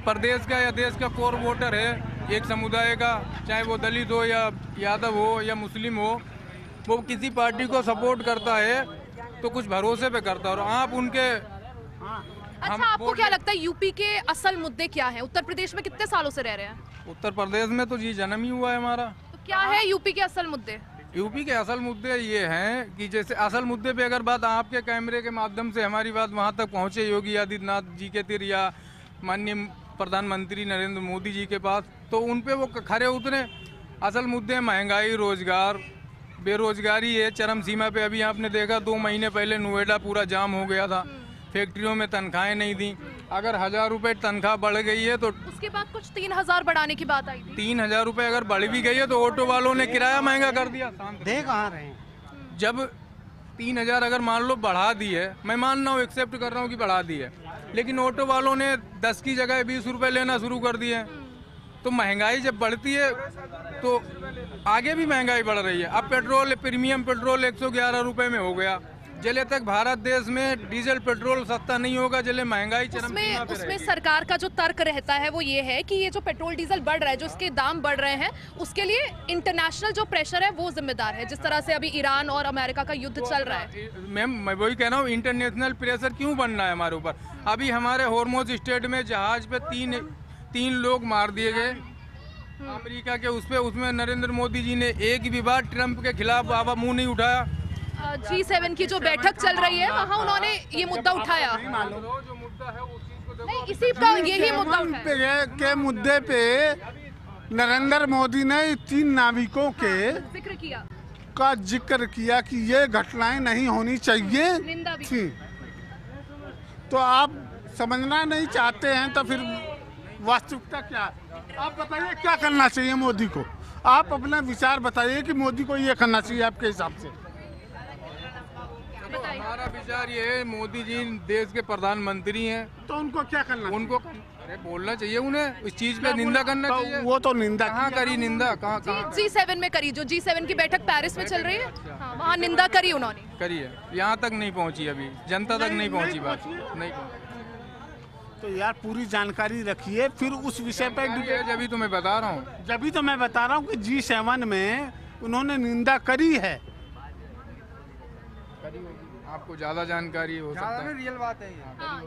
प्रदेश का या देश का कोर वोटर है एक समुदाय का, चाहे वो दलित हो या यादव हो या मुस्लिम हो, वो किसी पार्टी को सपोर्ट करता है तो कुछ भरोसे पे करता है। और आप उनके अच्छा, आपको क्या लगता है यूपी के असल मुद्दे क्या हैं? उत्तर प्रदेश में कितने सालों से रह रहे हैं? उत्तर प्रदेश में तो जी जन्म ही हुआ है हमारा। तो क्या है यूपी के असल मुद्दे? यूपी के असल मुद्दे ये हैं कि जैसे असल मुद्दे पे अगर बात आपके कैमरे के माध्यम से हमारी बात वहाँ तक पहुँचे योगी आदित्यनाथ जी के तिर या माननीय प्रधानमंत्री नरेंद्र मोदी जी के पास, तो उन पे वो खरे उतरे। असल मुद्दे महंगाई, रोजगार, बेरोजगारी है चरम सीमा पे। अभी आपने देखा 2 महीने पहले नोएडा पूरा जाम हो गया था, फैक्ट्रियों में तनख्वाहें नहीं दी। अगर 1000 रुपये तनख्वाह बढ़ गई है तो उसके बाद कुछ 3000 बढ़ाने की बात आई थी। 3000 रुपये अगर बढ़ भी गई है तो ऑटो वालों ने किराया महंगा कर दिया। दे कहाँ रहे हैं? जब 3000 अगर मान लो बढ़ा दी है, मैं मान रहा हूँ, एक्सेप्ट कर रहा हूँ कि बढ़ा दी है, लेकिन ऑटो वालों ने 10 की जगह 20 रुपये लेना शुरू कर दिए। तो महंगाई जब बढ़ती है तो आगे भी महंगाई बढ़ रही है। अब पेट्रोल, प्रीमियम पेट्रोल 111 रुपये में हो गया। जले तक भारत देश में डीजल पेट्रोल सस्ता नहीं होगा, जले महंगाई चरम सीमा पे उसमें सरकार का जो तर्क रहता है वो ये है कि ये जो पेट्रोल डीजल बढ़ रहा है, जो इसके दाम बढ़ रहे हैं, उसके लिए इंटरनेशनल जो प्रेशर है वो जिम्मेदार है। जिस तरह से अभी ईरान और अमेरिका का युद्ध चल रहा है। मैम मैं वही कह रहा हूँ, इंटरनेशनल प्रेशर क्यों बन रहा है हमारे ऊपर? अभी हमारे हॉर्मुज स्ट्रेट में जहाज पे तीन लोग मार दिए गए अमेरिका के उसमें नरेंद्र मोदी जी ने एक भी बार ट्रंप के खिलाफ मुंह नहीं उठाया। G7 की जो बैठक चल रही है वहाँ उन्होंने ये मुद्दा उठाया। नहीं, इसी का यही मुद्दा के मुद्दे पे नरेंद्र मोदी ने 3 नाविकों के जिक्र किया कि ये घटनाएं नहीं होनी चाहिए थी। तो आप समझना नहीं चाहते हैं तो फिर वास्तविकता क्या है? आप बताइए क्या करना चाहिए मोदी को? आप अपना विचार बताइए कि मोदी को ये करना चाहिए आपके हिसाब से। हमारा विचार ये है, मोदी जी देश के प्रधानमंत्री हैं, तो उनको क्या करना? उनको अरे बोलना चाहिए, उन्हें इस चीज पे निंदा करना चाहिए। वो तो निंदा कहाँ करी? निंदा कहाँ? G7 में करी, जो G7 की बैठक पेरिस में चल रही है, हाँ, वहाँ निंदा करी उन्होंने। करी है, यहाँ तक नहीं पहुँची, अभी जनता तक नहीं पहुँची बात, नहीं। तो यार पूरी जानकारी रखिए, फिर उस विषय पर जब तो मैं बता रहा हूँ कि G7 में उन्होंने निंदा करी है। आपको ज्यादा जानकारी हो सकता है। रियल बात है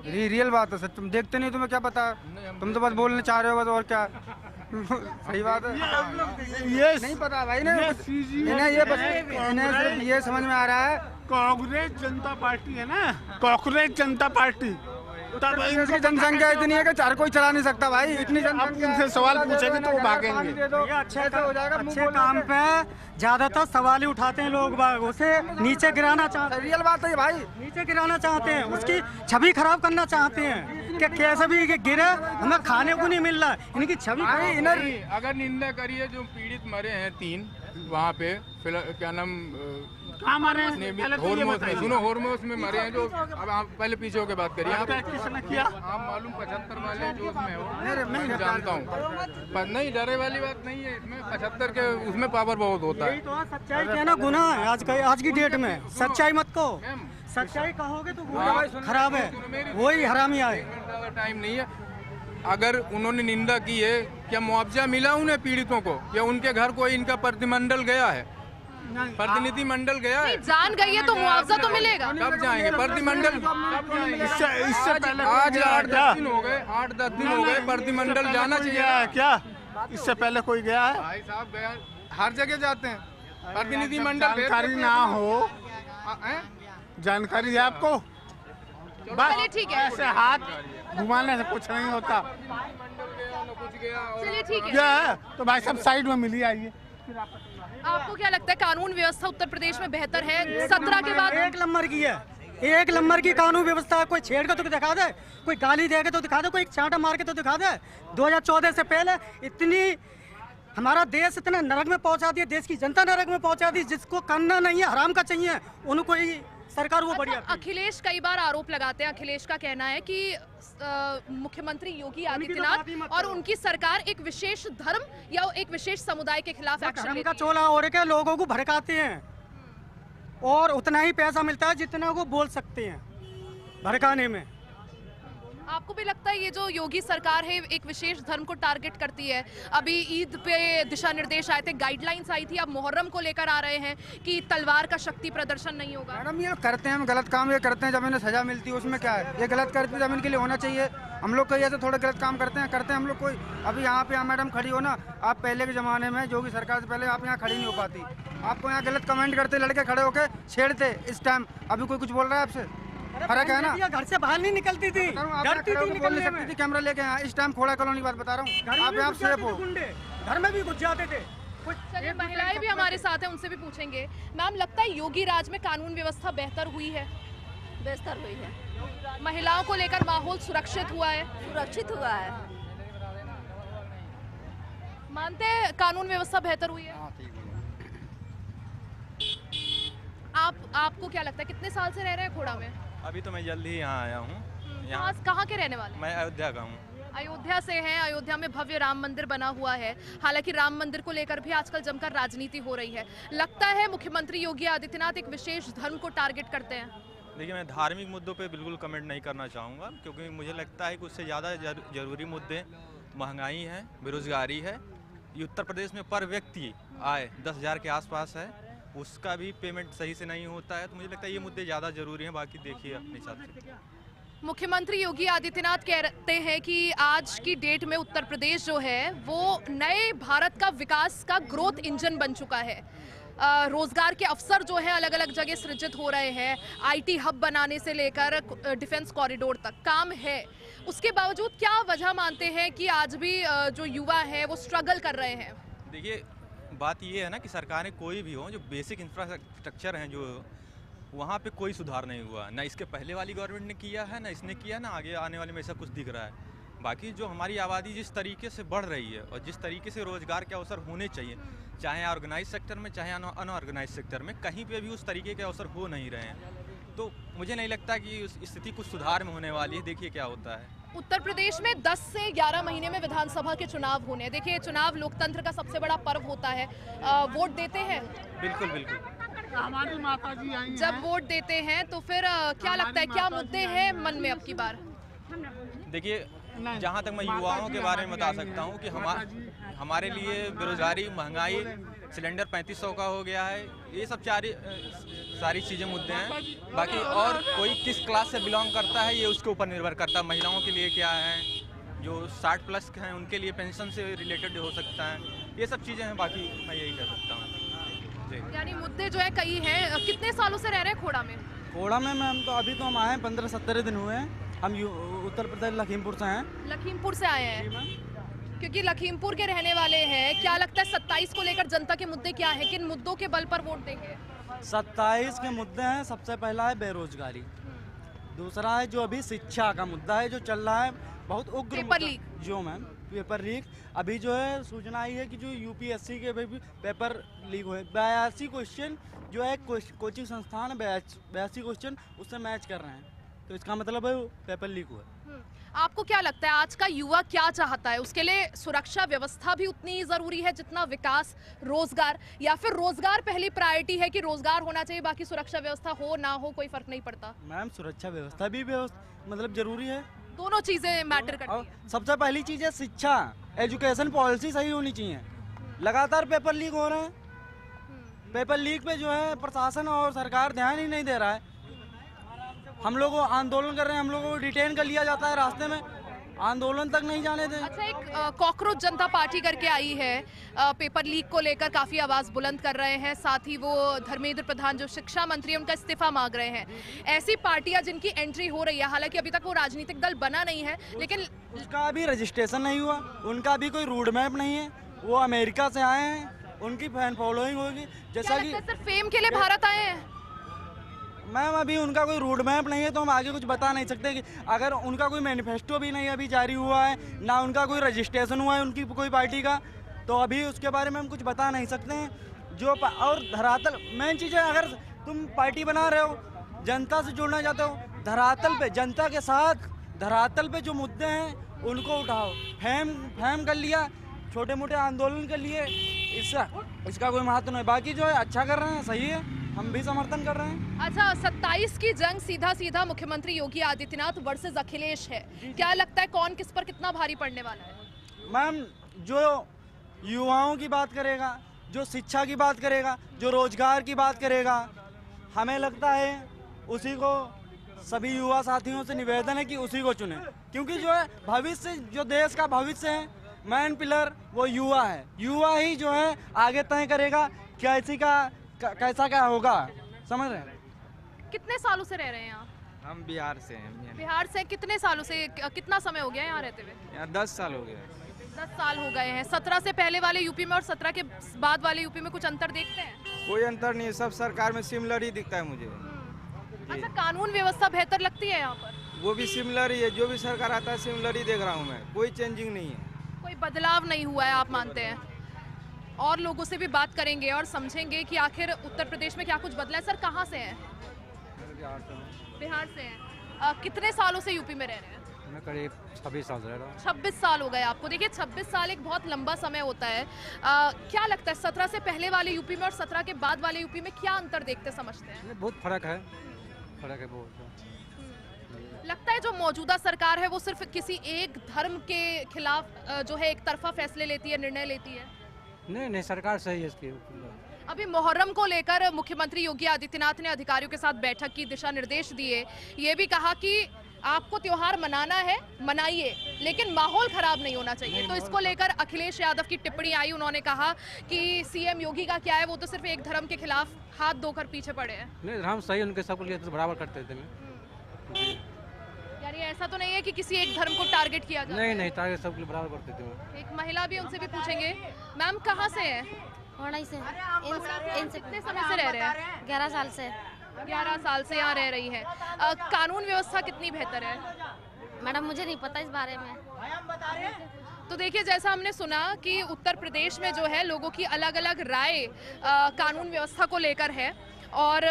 ये, रियल बात है सर। तुम देखते नहीं, तुम्हें क्या पता, तुम तो बस बोलने चाह रहे हो बस, और क्या। सही बात है, ये नहीं पता भाई ने, इन्हें ये समझ में आ रहा है कांग्रेस जनता पार्टी है ना, कांग्रेस जनता पार्टी, तब इनकी जनसंख्या इतनी है कि चार कोई चला नहीं सकता भाई। इतनी जनसंख्या, इनसे सवाल पूछेंगे तो वो भागेंगे। अच्छे काम पे ज्यादातर सवाल ही उठाते हैं लोग बाग, उसे नीचे गिराना चाहते हैं। रियल बात है भाई, नीचे गिराना चाहते हैं, उसकी छवि खराब करना चाहते हैं कि कैसे भी गिरे, हमें खाने को नहीं मिल रहा, इनकी छवि। अगर निंदा करिए, जो पीड़ित मरे हैं 3 वहाँ पे, क्या नाम, होर्मोस में मरे हैं, जो अब आप पहले पीछे होकर बात करिए। आप मालूम 75 वाले जो उसमें हो, मैं जानता हूँ, पर नहीं डरे वाली बात नहीं है इसमें। 75 के उसमें पावर बहुत होता है। तो सच्चाई कहना गुनाह है आज की डेट में। सच्चाई मत कहो, सच्चाई कहोगे तो खराब है, वही हरामी आए। टाइम नहीं है। अगर उन्होंने निंदा की है, क्या मुआवजा मिला उन्हें पीड़ितों को, या उनके घर कोई इनका प्रतिनिधिमंडल गया है? प्रतिनिधि मंडल गया है, जान गई है तो मुआवजा तो मिलेगा। कब जाएंगे प्रतिनिधिमंडल? इससे पहले आज 8-10 दिन हो गए, 8-10 दिन हो गए, प्रतिनिधिमंडल जाना चाहिए क्या? इससे पहले कोई गया है? भाई साहब गया, हर जगह जाते हैं प्रतिनिधिमंडल। जानकारी ना हो, जानकारी है आपको, चलिए ठीक है, ऐसे हाथ घुमाने से कुछ नहीं होता। चलिए ठीक है, तो भाई सब साइड में मिली आइए। आपको क्या लगता है कानून व्यवस्था उत्तर प्रदेश में बेहतर है 17 के बाद? 1 नंबर की है, 1 नंबर की कानून व्यवस्था। कोई छेड़ के तो दिखा दे, कोई गाली दे के तो दिखा दे, कोई चांटा मार के तो दिखा दे। 2014 से पहले इतनी हमारा देश इतना नरक में पहुंचा दिया, देश की जनता नरक में पहुंचा दी। जिसको करना नहीं है, हराम का चाहिए, उनको ही सरकार वो बढ़िया। अखिलेश कई बार आरोप लगाते हैं, अखिलेश का कहना है कि मुख्यमंत्री योगी आदित्यनाथ और उनकी सरकार एक विशेष धर्म या एक विशेष समुदाय के खिलाफ एक्शन लेती है। का चोला ओढ़ के लोगों को भड़काते हैं, और उतना ही पैसा मिलता है जितना वो बोल सकते हैं भड़काने में। आपको भी लगता है ये जो योगी सरकार है एक विशेष धर्म को टारगेट करती है? अभी ईद पे दिशा निर्देश आए थे, गाइडलाइंस आई थी, अब मुहर्रम को लेकर आ रहे हैं कि तलवार का शक्ति प्रदर्शन नहीं होगा। मैडम ये करते हैं, हम गलत काम ये करते हैं, जब इन्हें सजा मिलती है उसमें क्या है? ये गलत करते जब इनके लिए होना चाहिए। हम लोग कहीं ऐसे थोड़े गलत काम करते हैं हम लोग कोई। अभी यहाँ पे मैडम खड़ी हो ना, आप पहले के ज़माने में योगी सरकार से पहले आप यहाँ खड़ी नहीं हो पाती। आपको यहाँ गलत कमेंट करते, लड़के खड़े होकर छेड़ते इस टाइम। अभी कोई कुछ बोल रहा है आपसे? फर्क है ना, घर से बाहर नहीं निकलती थी, डरती थी, बोल नहीं सकती थी, कैमरा लेके यहाँ इस टाइम खोड़ा कॉलोनी बात बता रहा हूँ। आप यहाँ सेफ हो, घर में भी घुस जाते थे। चलिए महिलाएं भी हमारे साथ हैं, उनसे भी पूछेंगे। मैम, लगता है योगी राज में कानून व्यवस्था बेहतर हुई है? बेहतर हुई है, महिलाओं को लेकर माहौल सुरक्षित हुआ है? सुरक्षित हुआ है। मानते हैं कानून व्यवस्था बेहतर हुई है? आपको क्या लगता है, कितने साल से रह रहे हैं खोड़ा में? अभी तो मैं जल्दी ही यहाँ आया हूँ। कहाँ के रहने वाले? मैं अयोध्या का हूँ। अयोध्या से हैं। अयोध्या में भव्य राम मंदिर बना हुआ है। हालांकि राम मंदिर को लेकर भी आजकल जमकर राजनीति हो रही है। लगता है मुख्यमंत्री योगी आदित्यनाथ एक विशेष धर्म को टारगेट करते हैं? देखिए, मैं धार्मिक मुद्दों पे बिल्कुल कमेंट नहीं करना चाहूँगा, क्योंकि मुझे लगता है कि उससे ज़्यादा जरूरी मुद्दे महंगाई है, बेरोजगारी है। ये उत्तर प्रदेश में पर व्यक्ति आय 10,000 के आसपास है, उसका भी पेमेंट सही से नहीं होता है। तो मुझे लगता है ये मुद्दे ज़्यादा जरूरी हैं। बाकी देखिए अपने हिसाब से। मुख्यमंत्री योगी आदित्यनाथ कहते हैं कि आज की डेट में उत्तर प्रदेश जो है वो नए भारत का विकास का ग्रोथ इंजन बन चुका है। रोजगार के अवसर जो है अलग अलग जगह सृजित हो रहे हैं। आईटी हब बनाने से लेकर डिफेंस कॉरिडोर तक काम है। उसके बावजूद क्या वजह मानते हैं कि आज भी जो युवा है वो स्ट्रगल कर रहे हैं? देखिए, बात ये है ना कि सरकारें कोई भी हो, जो बेसिक इंफ्रास्ट्रक्चर हैं, जो वहाँ पे कोई सुधार नहीं हुआ। ना इसके पहले वाली गवर्नमेंट ने किया है, ना इसने किया, ना आगे आने वाले में ऐसा कुछ दिख रहा है। बाकी जो हमारी आबादी जिस तरीके से बढ़ रही है और जिस तरीके से रोज़गार के अवसर होने चाहिए, चाहे ऑर्गेनाइज सेक्टर में चाहे अनऑर्गेनाइज सेक्टर में, कहीं पे भी उस तरीके के अवसर हो नहीं रहे हैं। तो मुझे नहीं लगता कि उस स्थिति कुछ सुधार में होने वाली है। देखिए क्या होता है। उत्तर प्रदेश में 10 से 11 महीने में विधानसभा के चुनाव होने हैं। देखिए, चुनाव लोकतंत्र का सबसे बड़ा पर्व होता है। वोट देते हैं? बिल्कुल बिल्कुल। हमारी माता जी आई हैं। जब वोट देते हैं तो फिर क्या लगता है, क्या मुद्दे हैं मन में अब की बार? देखिए, जहाँ तक मैं युवाओं के बारे में बता सकता हूँ कि हमारे लिए बेरोजगारी, महंगाई, सिलेंडर 3500 का हो गया है, ये सब सारी चीज़ें मुद्दे हैं। बाकी और कोई किस क्लास से बिलोंग करता है ये उसके ऊपर निर्भर करता है। महिलाओं के लिए क्या है, जो 60 प्लस हैं उनके लिए पेंशन से रिलेटेड हो सकता है, ये सब चीज़ें हैं। बाकी मैं यही कह सकता हूँ। यानी मुद्दे जो है कई हैं। कितने सालों से रह रहे हैं खोड़ा में? खोड़ा में मैम तो अभी तो हम आए हैं 15-17 दिन हुए हैं। हम उत्तर प्रदेश लखीमपुर से हैं। लखीमपुर से आए हैं क्योंकि लखीमपुर के रहने वाले हैं। क्या लगता है 27 को लेकर जनता के मुद्दे क्या हैं? किन मुद्दों के बल पर वोट देंगे? 27 के मुद्दे हैं। सबसे पहला है बेरोजगारी, दूसरा है जो अभी शिक्षा का मुद्दा है जो चल रहा है बहुत उग्र पेपर लीक। जो मैम पेपर लीक अभी जो है सूचना आई है कि जो यूपीएससी के भी पेपर लीक हुए 82 क्वेश्चन जो है कोचिंग संस्थान 82 क्वेश्चन उससे मैच कर रहे हैं, तो इसका मतलब है पेपर लीक हुआ। आपको क्या लगता है आज का युवा क्या चाहता है? उसके लिए सुरक्षा व्यवस्था भी उतनी ही जरूरी है जितना विकास, रोजगार, या फिर रोजगार पहली प्रायोरिटी है कि रोजगार होना चाहिए, बाकी सुरक्षा व्यवस्था हो ना हो कोई फर्क नहीं पड़ता? मैम सुरक्षा व्यवस्था भी मतलब जरूरी है, दोनों चीजें मैटर करती हैं। सबसे पहली चीज है शिक्षा, एजुकेशन पॉलिसी सही होनी चाहिए। लगातार पेपर लीक हो रहे हैं, पेपर लीक पे जो है प्रशासन और सरकार ध्यान ही नहीं दे रहा है। हम लोग आंदोलन कर रहे हैं, हम लोगों को डिटेन कर लिया जाता है रास्ते में, आंदोलन तक नहीं जाने दें। अच्छा, एक कॉकरोच जनता पार्टी करके आई है, पेपर लीक को लेकर काफी आवाज बुलंद कर रहे हैं। साथ ही वो धर्मेंद्र प्रधान जो शिक्षा मंत्री उनका इस्तीफा मांग रहे हैं। ऐसी पार्टियां जिनकी एंट्री हो रही है, हालांकि अभी तक वो राजनीतिक दल बना नहीं है, लेकिन उसका अभी रजिस्ट्रेशन नहीं हुआ, उनका भी कोई रूट मैप नहीं है, वो अमेरिका से आए हैं, उनकी फैन फॉलोइंग होगी। जैसा कि सिर्फ फेम के लिए भारत आए हैं। मैम अभी उनका कोई रूट मैप नहीं है तो हम आगे कुछ बता नहीं सकते कि अगर उनका कोई मैनिफेस्टो भी नहीं अभी जारी हुआ है, ना उनका कोई रजिस्ट्रेशन हुआ है उनकी कोई पार्टी का, तो अभी उसके बारे में हम कुछ बता नहीं सकते हैं। जो और धरातल मेन चीज़ है, अगर तुम पार्टी बना रहे हो, जनता से जुड़ना चाहते हो, धरातल पे जनता के साथ धरातल पे जो मुद्दे हैं उनको उठाओ। फैम कर लिया, छोटे मोटे आंदोलन के लिए इसका कोई महत्व नहीं। बाकी जो है अच्छा कर रहे हैं, सही है, हम भी समर्थन कर रहे हैं। अच्छा, 27 की जंग सीधा मुख्यमंत्री योगी आदित्यनाथ वर्सेस अखिलेश है। क्या लगता है कौन किस पर कितना भारी पड़ने वाला है? मैम जो युवाओं की बात करेगा, जो शिक्षा की बात करेगा, जो रोजगार की बात करेगा, हमें लगता है उसी को, सभी युवा साथियों से निवेदन है कि उसी को चुने, क्योंकि जो है भविष्य, जो देश का भविष्य है, मैन पिलर वो युवा है। युवा ही जो है आगे तय करेगा कैसा क्या होगा, समझ रहे हैं? कितने सालों से रह रहे हैं यहाँ? हम बिहार से हैं। बिहार से कितने सालों से, कितना समय हो गया यहाँ रहते हुए? यहाँ 10 साल हो गए। 10 साल हो गए हैं। 17 से पहले वाले यूपी में और 17 के बाद वाले यूपी में कुछ अंतर देखते हैं? कोई अंतर नहीं, सब सरकार में सिमिलर ही दिखता है मुझे। अच्छा, कानून व्यवस्था बेहतर लगती है यहाँ पर? वो भी सिमिलर ही है, जो भी सरकार आता है सिमिलर ही देख रहा हूँ मैं, कोई चेंजिंग नहीं है, कोई बदलाव नहीं हुआ है आप मानते हैं? और लोगों से भी बात करेंगे और समझेंगे कि आखिर उत्तर प्रदेश में क्या कुछ बदला है। सर कहाँ से हैं? बिहार से हैं। कितने सालों से यूपी में रह रहे हैं? मैं करीब 26 साल रह रहा हूँ। 26 साल हो गए आपको। देखिए 26 साल एक बहुत लंबा समय होता है। क्या लगता है 17 से पहले वाले यूपी में और 17 के बाद वाले यूपी में क्या अंतर देखते समझते हैं? बहुत फर्क है बहुत। लगता है जो मौजूदा सरकार है वो सिर्फ किसी एक धर्म के खिलाफ जो है एक तरफा फैसले लेती है, निर्णय लेती है? नहीं, सरकार सही है इसकी। अभी मुहर्रम को लेकर मुख्यमंत्री योगी आदित्यनाथ ने अधिकारियों के साथ बैठक की, दिशा निर्देश दिए। ये भी कहा कि आपको त्योहार मनाना है, मनाइए, लेकिन माहौल खराब नहीं होना चाहिए। तो इसको लेकर अखिलेश यादव की टिप्पणी आई। उन्होंने कहा कि सीएम योगी का क्या है, वो तो सिर्फ एक धर्म के खिलाफ हाथ धोकर पीछे पड़े हैं। नहीं, हम सही उनके सबके लिए तो बराबर करते थे। यानी ऐसा तो नहीं है कि किसी एक धर्म को टारगेट किया जाए? नहीं, टारगेट सबके लिए बराबर करते थे। एक महिला भी, उनसे भी पूछेंगे। मैम कहाँ से हैं? होनाई से। कितने समय से रह रहे हैं? 11 साल से। 11 साल से यहाँ रह रही हैं। कानून व्यवस्था कितनी बेहतर है? मैडम मुझे नहीं पता इस बारे में। तो देखिए, जैसा हमने सुना कि उत्तर प्रदेश में जो है लोगों की अलग अलग राय कानून व्यवस्था को लेकर है, और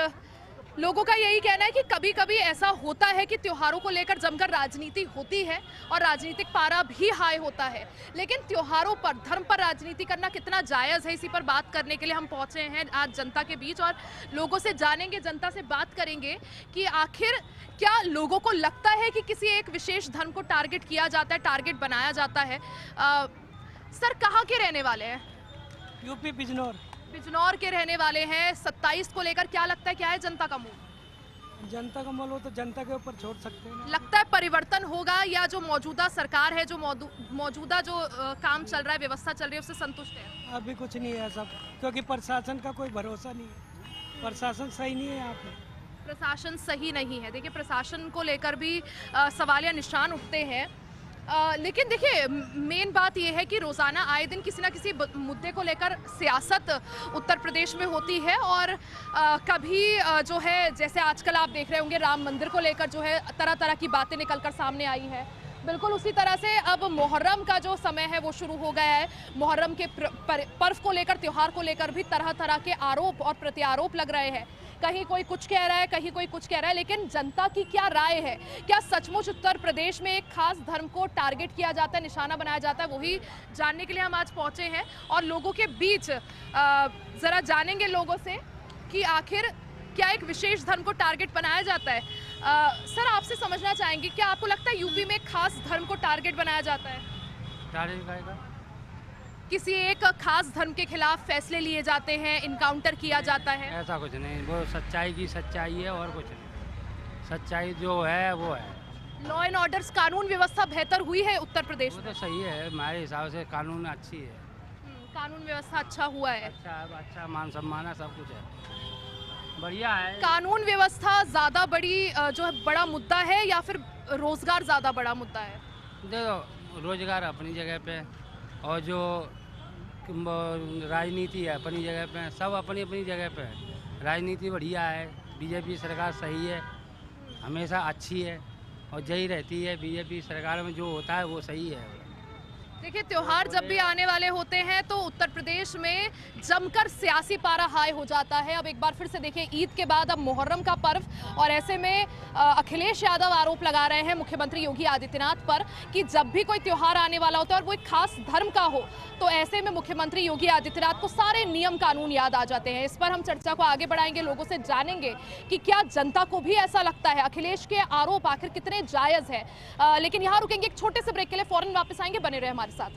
लोगों का यही कहना है कि कभी कभी ऐसा होता है कि त्योहारों को लेकर जमकर राजनीति होती है और राजनीतिक पारा भी हाई होता है, लेकिन त्योहारों पर, धर्म पर राजनीति करना कितना जायज़ है, इसी पर बात करने के लिए हम पहुंचे हैं आज जनता के बीच और लोगों से जानेंगे, जनता से बात करेंगे कि आखिर क्या लोगों को लगता है कि किसी एक विशेष धर्म को टारगेट किया जाता है, टारगेट बनाया जाता है। सर, कहाँ के रहने वाले हैं? यूपी बिजनौर। बिजनौर के रहने वाले हैं। 27 को लेकर क्या लगता है, क्या है जनता का मूड? जनता का मूड हो तो जनता के ऊपर छोड़ सकते हैं। लगता है परिवर्तन होगा या जो मौजूदा सरकार है, जो मौजूदा जो काम चल रहा है, व्यवस्था चल रही है, उससे संतुष्ट है? अभी कुछ नहीं है सब, क्योंकि प्रशासन का कोई भरोसा नहीं है, प्रशासन सही नहीं है यहाँ पे। प्रशासन सही नहीं है। देखिए, प्रशासन को लेकर भी सवालिया निशान उठते हैं। लेकिन देखिए, मेन बात यह है कि रोज़ाना आए दिन किसी ना किसी मुद्दे को लेकर सियासत उत्तर प्रदेश में होती है और कभी जो है, जैसे आजकल आप देख रहे होंगे राम मंदिर को लेकर जो है तरह तरह की बातें निकलकर सामने आई है। बिल्कुल उसी तरह से अब मुहर्रम का जो समय है वो शुरू हो गया है। मुहर्रम के पर्व को लेकर, त्यौहार को लेकर भी तरह तरह के आरोप और प्रत्यारोप लग रहे हैं। कहीं कोई कुछ कह रहा है, कहीं कोई कुछ कह रहा है, लेकिन जनता की क्या राय है? क्या सचमुच उत्तर प्रदेश में एक खास धर्म को टारगेट किया जाता है, निशाना बनाया जाता है? वही जानने के लिए हम आज पहुंचे हैं और लोगों के बीच ज़रा जानेंगे लोगों से कि आखिर क्या एक विशेष धर्म को टारगेट बनाया जाता है। सर, आपसे समझना चाहेंगे, क्या आपको लगता है यूपी में एक खास धर्म को टारगेट बनाया जाता है? किसी एक खास धर्म के खिलाफ फैसले लिए जाते हैं, इनकाउंटर किया जाता है? ऐसा कुछ नहीं, वो सच्चाई की सच्चाई है और कुछ नहीं। सच्चाई जो है वो है। लॉ एंड ऑर्डर, कानून व्यवस्था बेहतर हुई है उत्तर प्रदेश में? वो तो सही है, हमारे हिसाब से कानून अच्छी है। कानून व्यवस्था अच्छा हुआ है? अच्छा, मान सम्मान है, सब कुछ है, बढ़िया है। कानून व्यवस्था ज़्यादा जो है बड़ा मुद्दा है या फिर रोजगार ज़्यादा बड़ा मुद्दा है? देखो, रोजगार अपनी जगह पे और जो राजनीति है अपनी जगह पे, सब अपनी अपनी जगह पे है। राजनीति बढ़िया है, बीजेपी सरकार सही है, हमेशा अच्छी है और यही रहती है। बीजेपी सरकार में जो होता है वो सही है। देखिए, त्योहार जब भी आने वाले होते हैं तो उत्तर प्रदेश में जमकर सियासी पारा हाई हो जाता है। अब एक बार फिर से देखिए, ईद के बाद अब मुहर्रम का पर्व और ऐसे में अखिलेश यादव आरोप लगा रहे हैं मुख्यमंत्री योगी आदित्यनाथ पर कि जब भी कोई त्योहार आने वाला होता है और वो एक खास धर्म का हो तो ऐसे में मुख्यमंत्री योगी आदित्यनाथ को सारे नियम कानून याद आ जाते हैं। इस पर हम चर्चा को आगे बढ़ाएंगे, लोगों से जानेंगे कि क्या जनता को भी ऐसा लगता है, अखिलेश के आरोप आखिर कितने जायज है। लेकिन यहाँ रुकेंगे एक छोटे से ब्रेक के लिए, फौरन वापस आएंगे, बने रहे हमारे साथ।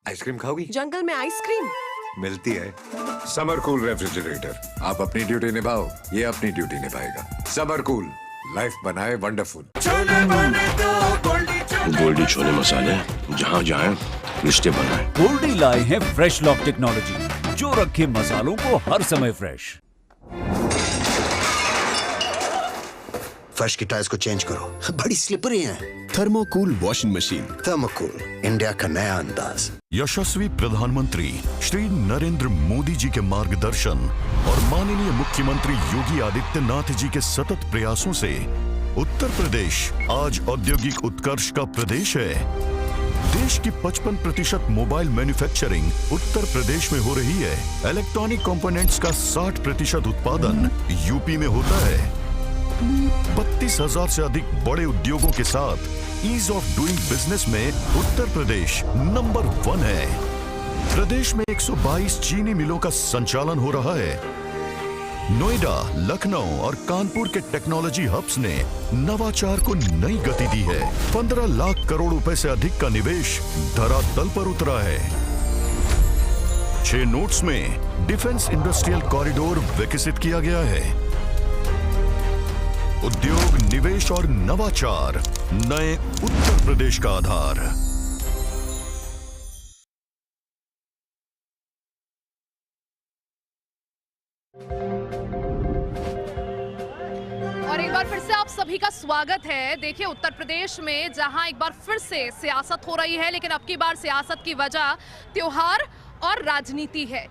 आइसक्रीम खाओगी? जंगल में आइसक्रीम मिलती है। समर कूल रेफ्रिजरेटर, आप अपनी ड्यूटी निभाओ, ये अपनी ड्यूटी निभाएगा। समर कूल, लाइफ बनाए वंडरफुल। गोल्डी छोले मसाले, जहाँ जाए रिश्ते बनाए। गोल्डी लाए हैं फ्रेश लॉक टेक्नोलॉजी, जो रखे मसालों को हर समय फ्रेश। फर्श की टाइल्स को चेंज करो, बड़ी स्लिपरी हैं। थर्मोकूल वॉशिंग मशीन। थर्मोकूल, इंडिया का नया अंदाज। यशस्वी प्रधानमंत्री श्री नरेंद्र मोदी जी के मार्गदर्शन और माननीय मुख्यमंत्री योगी आदित्यनाथ जी के सतत प्रयासों से उत्तर प्रदेश आज औद्योगिक उत्कर्ष का प्रदेश है। देश की 55% मोबाइल मैन्युफैक्चरिंग उत्तर प्रदेश में हो रही है। इलेक्ट्रॉनिक कंपोनेंट्स का 60% उत्पादन यूपी में होता है। 32,000 से अधिक बड़े उद्योगों के साथ ईज ऑफ डूइंग बिजनेस में उत्तर प्रदेश नंबर 1 है। प्रदेश में 122 चीनी मिलों का संचालन हो रहा है। नोएडा, लखनऊ और कानपुर के टेक्नोलॉजी हब्स ने नवाचार को नई गति दी है। 15 लाख करोड़ रुपए से अधिक का निवेश धरातल पर उतरा है। 6 नोड्स में डिफेंस इंडस्ट्रियल कॉरिडोर विकसित किया गया है। उद्योग, निवेश और नवाचार, नए उत्तर प्रदेश का आधार। और एक बार फिर से आप सभी का स्वागत है। देखिए, उत्तर प्रदेश में जहां एक बार फिर से सियासत हो रही है, लेकिन अब की बार सियासत की वजह त्योहार और राजनीति है।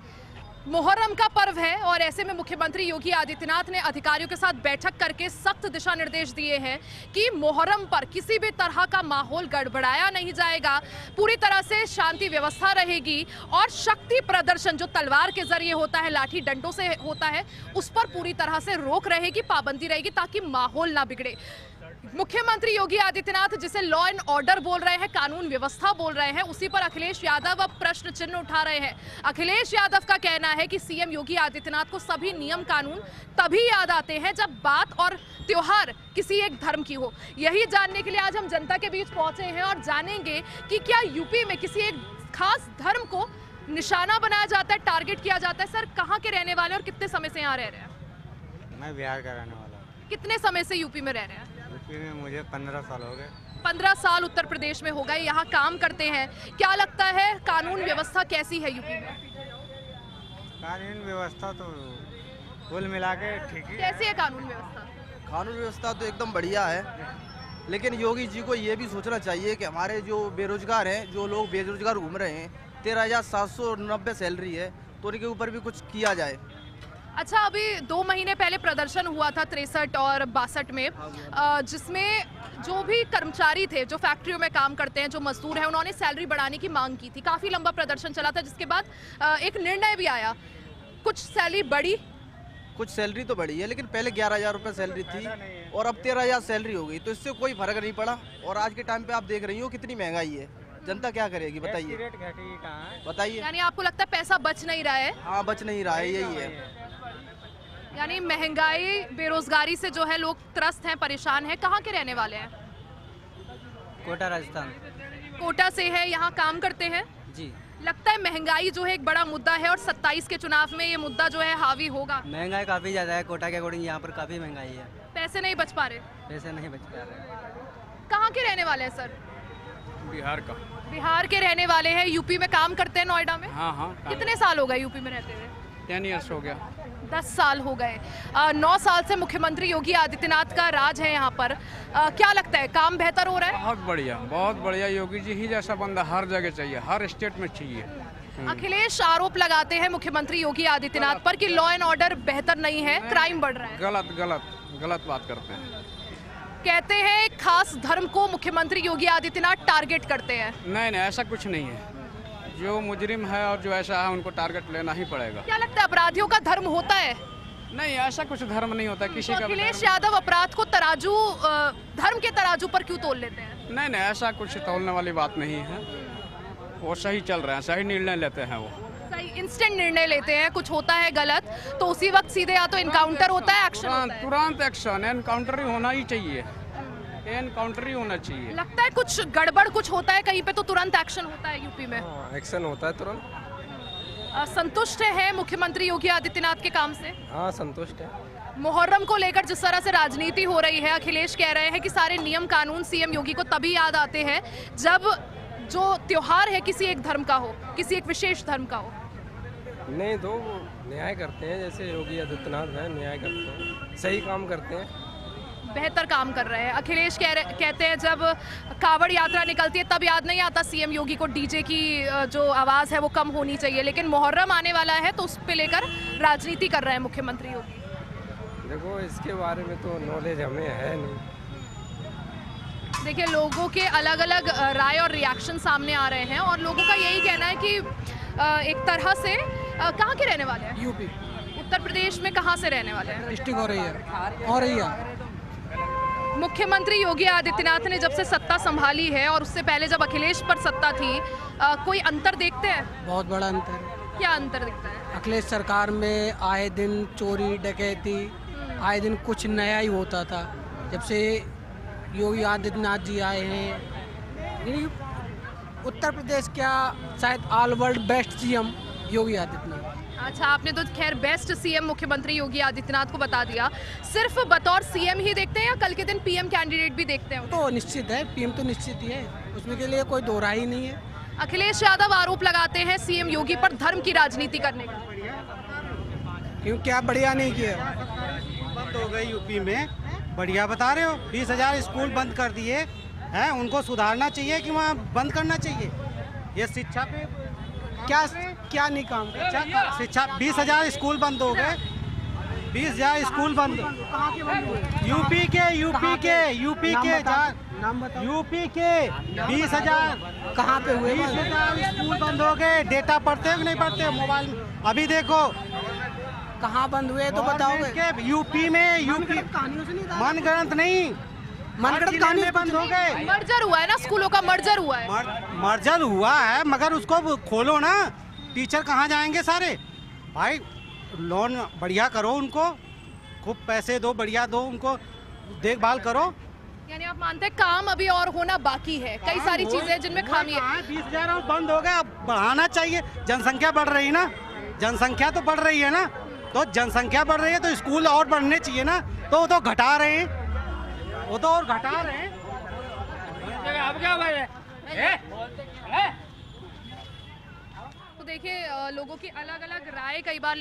मुहर्रम का पर्व है और ऐसे में मुख्यमंत्री योगी आदित्यनाथ ने अधिकारियों के साथ बैठक करके सख्त दिशा निर्देश दिए हैं कि मुहर्रम पर किसी भी तरह का माहौल गड़बड़ाया नहीं जाएगा, पूरी तरह से शांति व्यवस्था रहेगी और शक्ति प्रदर्शन जो तलवार के जरिए होता है, लाठी डंडों से होता है, उस पर पूरी तरह से रोक रहेगी, पाबंदी रहेगी ताकि माहौल ना बिगड़े। मुख्यमंत्री योगी आदित्यनाथ जिसे लॉ एंड ऑर्डर बोल रहे हैं, कानून व्यवस्था बोल रहे हैं, उसी पर अखिलेश यादव अब प्रश्न चिन्ह उठा रहे हैं। अखिलेश यादव का कहना है कि सीएम योगी आदित्यनाथ को सभी नियम कानून तभी याद आते हैं जब बात और त्योहार किसी एक धर्म की हो। यही जानने के लिए आज हम जनता के बीच पहुंचे हैं और जानेंगे कि क्या यूपी में किसी एक खास धर्म को निशाना बनाया जाता है, टारगेट किया जाता है। सर, कहाँ के रहने वाले और कितने समय से यहाँ रह रहे हैं? मैं बिहार का रहने वाला हूँ। कितने समय से यूपी में रह रहे हैं? यूपी में मुझे 15 साल हो गए। 15 साल उत्तर प्रदेश में हो गए, यहाँ काम करते हैं। क्या लगता है कानून व्यवस्था कैसी है यूपी में? कानून व्यवस्था तो कुल मिला के ठीक ही कैसी है कानून व्यवस्था? कानून व्यवस्था तो एकदम बढ़िया है, लेकिन योगी जी को ये भी सोचना चाहिए कि हमारे जो बेरोजगार हैं, जो लोग बेरोजगार घूम रहे हैं, 13,790 सैलरी है, तो उनके ऊपर भी कुछ किया जाए। अच्छा, अभी 2 महीने पहले प्रदर्शन हुआ था 63 और 62 में, जिसमें जो भी कर्मचारी थे, जो फैक्ट्रियों में काम करते हैं, जो मजदूर हैं, उन्होंने सैलरी बढ़ाने की मांग की थी। काफ़ी लंबा प्रदर्शन चला था, जिसके बाद एक निर्णय भी आया। कुछ सैलरी बढ़ी, कुछ सैलरी तो बढ़ी है, लेकिन पहले 11,000 रुपये सैलरी थी और अब 13,000 सैलरी हो गई, तो इससे कोई फर्क नहीं पड़ा। और आज के टाइम पे आप देख रही हो कितनी महंगाई है, जनता क्या करेगी बताइए? बताइए। यानी आपको लगता है पैसा बच नहीं रहा है? हाँ, बच नहीं रहा है, यही है। यानी महंगाई, बेरोजगारी से जो है लोग त्रस्त हैं, परेशान हैं। कहाँ के रहने वाले हैं? कोटा, राजस्थान। कोटा से है, यहाँ काम करते हैं जी। लगता है महंगाई जो है एक बड़ा मुद्दा है और 27 के चुनाव में ये मुद्दा जो है हावी होगा। महंगाई काफ़ी ज़्यादा है, कोटा के अकॉर्डिंग यहाँ पर काफ़ी महंगाई है। पैसे नहीं बच पा रहे? पैसे नहीं बच पा रहे। कहाँ के रहने वाले हैं सर? बिहार का। बिहार के रहने वाले हैं, यूपी में काम करते हैं, नोएडा में? हाँ हाँ। कितने साल हो गए यूपी में रहते हुए? 10 ईयर्स हो गया। 10 साल हो गए। 9 साल से मुख्यमंत्री योगी आदित्यनाथ का राज है यहाँ पर। क्या लगता है काम बेहतर हो रहा है? बहुत बढ़िया, बहुत बढ़िया। योगी जी ही जैसा बंदा हर जगह चाहिए, हर स्टेट में चाहिए। अखिलेश आरोप लगाते हैं मुख्यमंत्री योगी आदित्यनाथ पर कि लॉ एंड ऑर्डर बेहतर नहीं है, क्राइम बढ़ रहा है। गलत बात करते हैं। कहते हैं खास धर्म को मुख्यमंत्री योगी आदित्यनाथ टारगेट करते हैं। नहीं, ऐसा कुछ नहीं है। जो मुजरिम है और जो ऐसा है उनको टारगेट लेना ही पड़ेगा। क्या लगता है अपराधियों का धर्म होता है? नहीं, ऐसा कुछ धर्म नहीं होता किसी का। अखिलेश यादव अपराध को तराजू, धर्म के तराजू पर क्यों तोल लेते हैं? नहीं, ऐसा कुछ तोलने वाली बात नहीं है। वो सही चल रहे हैं, सही निर्णय लेते हैं। वो सही इंस्टेंट निर्णय लेते हैं। कुछ होता है गलत तो उसी वक्त सीधे या तो इनकाउंटर होता है, एक्शन तुरंत एक्शन। एनकाउंटर ही होना ही चाहिए, एनकाउंटर ही होना चाहिए। लगता है कुछ गड़बड़ कुछ होता है कहीं पे तो तुरंत एक्शन होता है यूपी में? एक्शन होता है तुरंत। संतुष्ट है मुख्यमंत्री योगी आदित्यनाथ के काम से? हाँ, संतुष्ट है। मुहर्रम को लेकर जिस तरह से राजनीति हो रही है, अखिलेश कह रहे हैं कि सारे नियम कानून सीएम योगी को तभी याद आते हैं जब जो त्योहार है किसी एक धर्म का हो, किसी एक विशेष धर्म का हो। नहीं, तो वो न्याय करते हैं, जैसे योगी आदित्यनाथ हैं, न्याय करते हैं, सही काम करते हैं, बेहतर काम कर रहे हैं। अखिलेश कहते हैं जब कावड़ यात्रा निकलती है तब याद नहीं आता सीएम योगी को डीजे की जो आवाज़ है वो कम होनी चाहिए, लेकिन मुहर्रम आने वाला है तो उस पे लेकर राजनीति कर रहे हैं मुख्यमंत्री योगी। देखो, इसके बारे में तो नॉलेज हमें है नहीं। देखिए, लोगों के अलग अलग राय और रिएक्शन सामने आ रहे हैं और लोगों का यही कहना है कि एक तरह से कहाँ के रहने वाले हैं? यूपी। उत्तर प्रदेश में कहाँ से रहने वाले हैं? डिस्ट्रिक्ट हो रही है। मुख्यमंत्री योगी आदित्यनाथ ने जब से सत्ता संभाली है और उससे पहले जब अखिलेश पर सत्ता थी, कोई अंतर देखते हैं? बहुत बड़ा अंतर। क्या अंतर दिखता है? अखिलेश सरकार में आए दिन चोरी डकैती, आए दिन कुछ नया ही होता था। जब से योगी आदित्यनाथ जी आए हैं, उत्तर प्रदेश क्या शायद all world best CM Yogi Adityanath. अच्छा, आपने तो खैर बेस्ट सीएम मुख्यमंत्री योगी आदित्यनाथ को बता दिया। सिर्फ बतौर सीएम ही देखते हैं या कल के दिन पीएम कैंडिडेट भी देखते हैं? तो निश्चित है, पीएम तो निश्चित ही है, उसमें के लिए कोई दो राय ही नहीं है। अखिलेश यादव आरोप लगाते हैं सीएम योगी पर धर्म की राजनीति करने का। क्यों, क्या बढ़िया नहीं किया? बंद हो गई यूपी में, बढ़िया बता रहे हो। 20,000 स्कूल बंद कर दिए हैं, उनको सुधारना चाहिए कि वहाँ बंद करना चाहिए? ये शिक्षा पे क्या क्या नहीं काम कर शिक्षा 20,000 स्कूल बंद हो गए, 20,000 स्कूल बंद। यूपी के 20,000 कहाँ पे हुए? 20,000 स्कूल बंद हो गए। डेटा पढ़ते हो कि नहीं पढ़ते मोबाइल में? अभी देखो कहाँ बंद हुए तो बताओगे? यूपी में मनगढ़ंत नहीं, मनगढ़ंत कहानी में बंद हो गए। मर्जर हुआ है ना, स्कूलों का मर्जर हुआ है। मर्जर हुआ है मगर उसको खोलो ना। टीचर कहाँ जाएंगे सारे? भाई लोन बढ़िया करो, उनको खूब पैसे दो, बढ़िया दो, उनको देखभाल करो। यानी आप मानते हैं काम अभी और होना बाकी है, कई सारी चीजें जिनमें खामी है। 20,000 और बंद हो गए, अब बढ़ाना चाहिए। जनसंख्या बढ़ रही है ना, जनसंख्या तो बढ़ रही है ना, तो जनसंख्या बढ़ रही है तो स्कूल और बढ़ने चाहिए ना, तो वो तो घटा रहे हैं, वो तो और घटा रहे हैं। तो देखिए लोगों की अलग अलग राय कई बार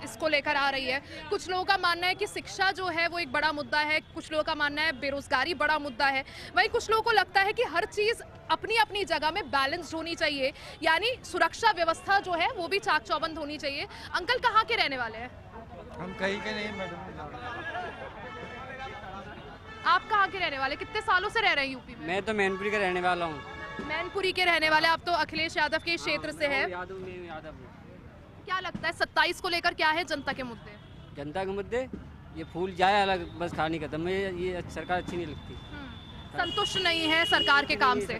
इसको लेकर आ रही है। कुछ लोगों का मानना है कि शिक्षा जो है वो एक बड़ा मुद्दा है, कुछ लोगों का मानना है बेरोजगारी बड़ा मुद्दा है, वहीं कुछ लोगों को लगता है कि हर चीज़ अपनी अपनी जगह में बैलेंस्ड होनी चाहिए, यानी सुरक्षा व्यवस्था जो है वो भी चाक चौबंद होनी चाहिए। अंकल कहाँ के रहने वाले हैं? हम कहीं के नहीं मैडम। आप कहाँ के रहने वाले, कितने सालों से रह रहे हैं यूपी में? मैं तो मैनपुरी का रहने वाला हूँ। मैनपुरी के रहने वाले आप, तो अखिलेश यादव के क्षेत्र से है। क्या लगता है 27 को लेकर क्या है जनता के मुद्दे? जनता के मुद्दे ये फूल जाए अलग, बस कहानी खत्म। ये सरकार अच्छी नहीं लगती, संतुष्ट नहीं है सरकार के काम से।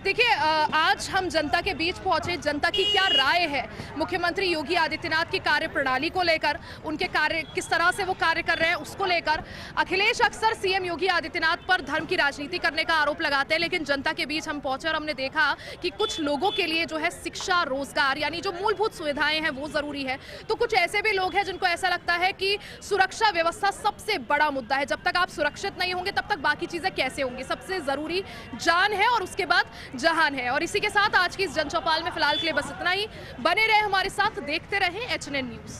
देखिए आज हम जनता के बीच पहुंचे, जनता की क्या राय है मुख्यमंत्री योगी आदित्यनाथ की कार्य प्रणाली को लेकर, उनके कार्य किस तरह से वो कार्य कर रहे हैं उसको लेकर। अखिलेश अक्सर सीएम योगी आदित्यनाथ पर धर्म की राजनीति करने का आरोप लगाते हैं, लेकिन जनता के बीच हम पहुंचे और हमने देखा कि कुछ लोगों के लिए जो है शिक्षा, रोजगार यानी जो मूलभूत सुविधाएं हैं वो जरूरी है। तो कुछ ऐसे भी लोग हैं जिनको ऐसा लगता है कि सुरक्षा व्यवस्था सबसे बड़ा मुद्दा है, जब तक आप सुरक्षित नहीं होंगे तब तक बाकी चीजें कैसे होंगी। सबसे जरूरी जान है और उसके बाद जहान है। और इसी के साथ आज की इस जन चौपाल में फिलहाल के लिए बस इतना ही। बने रहे हमारे साथ, देखते रहे HNN न्यूज़।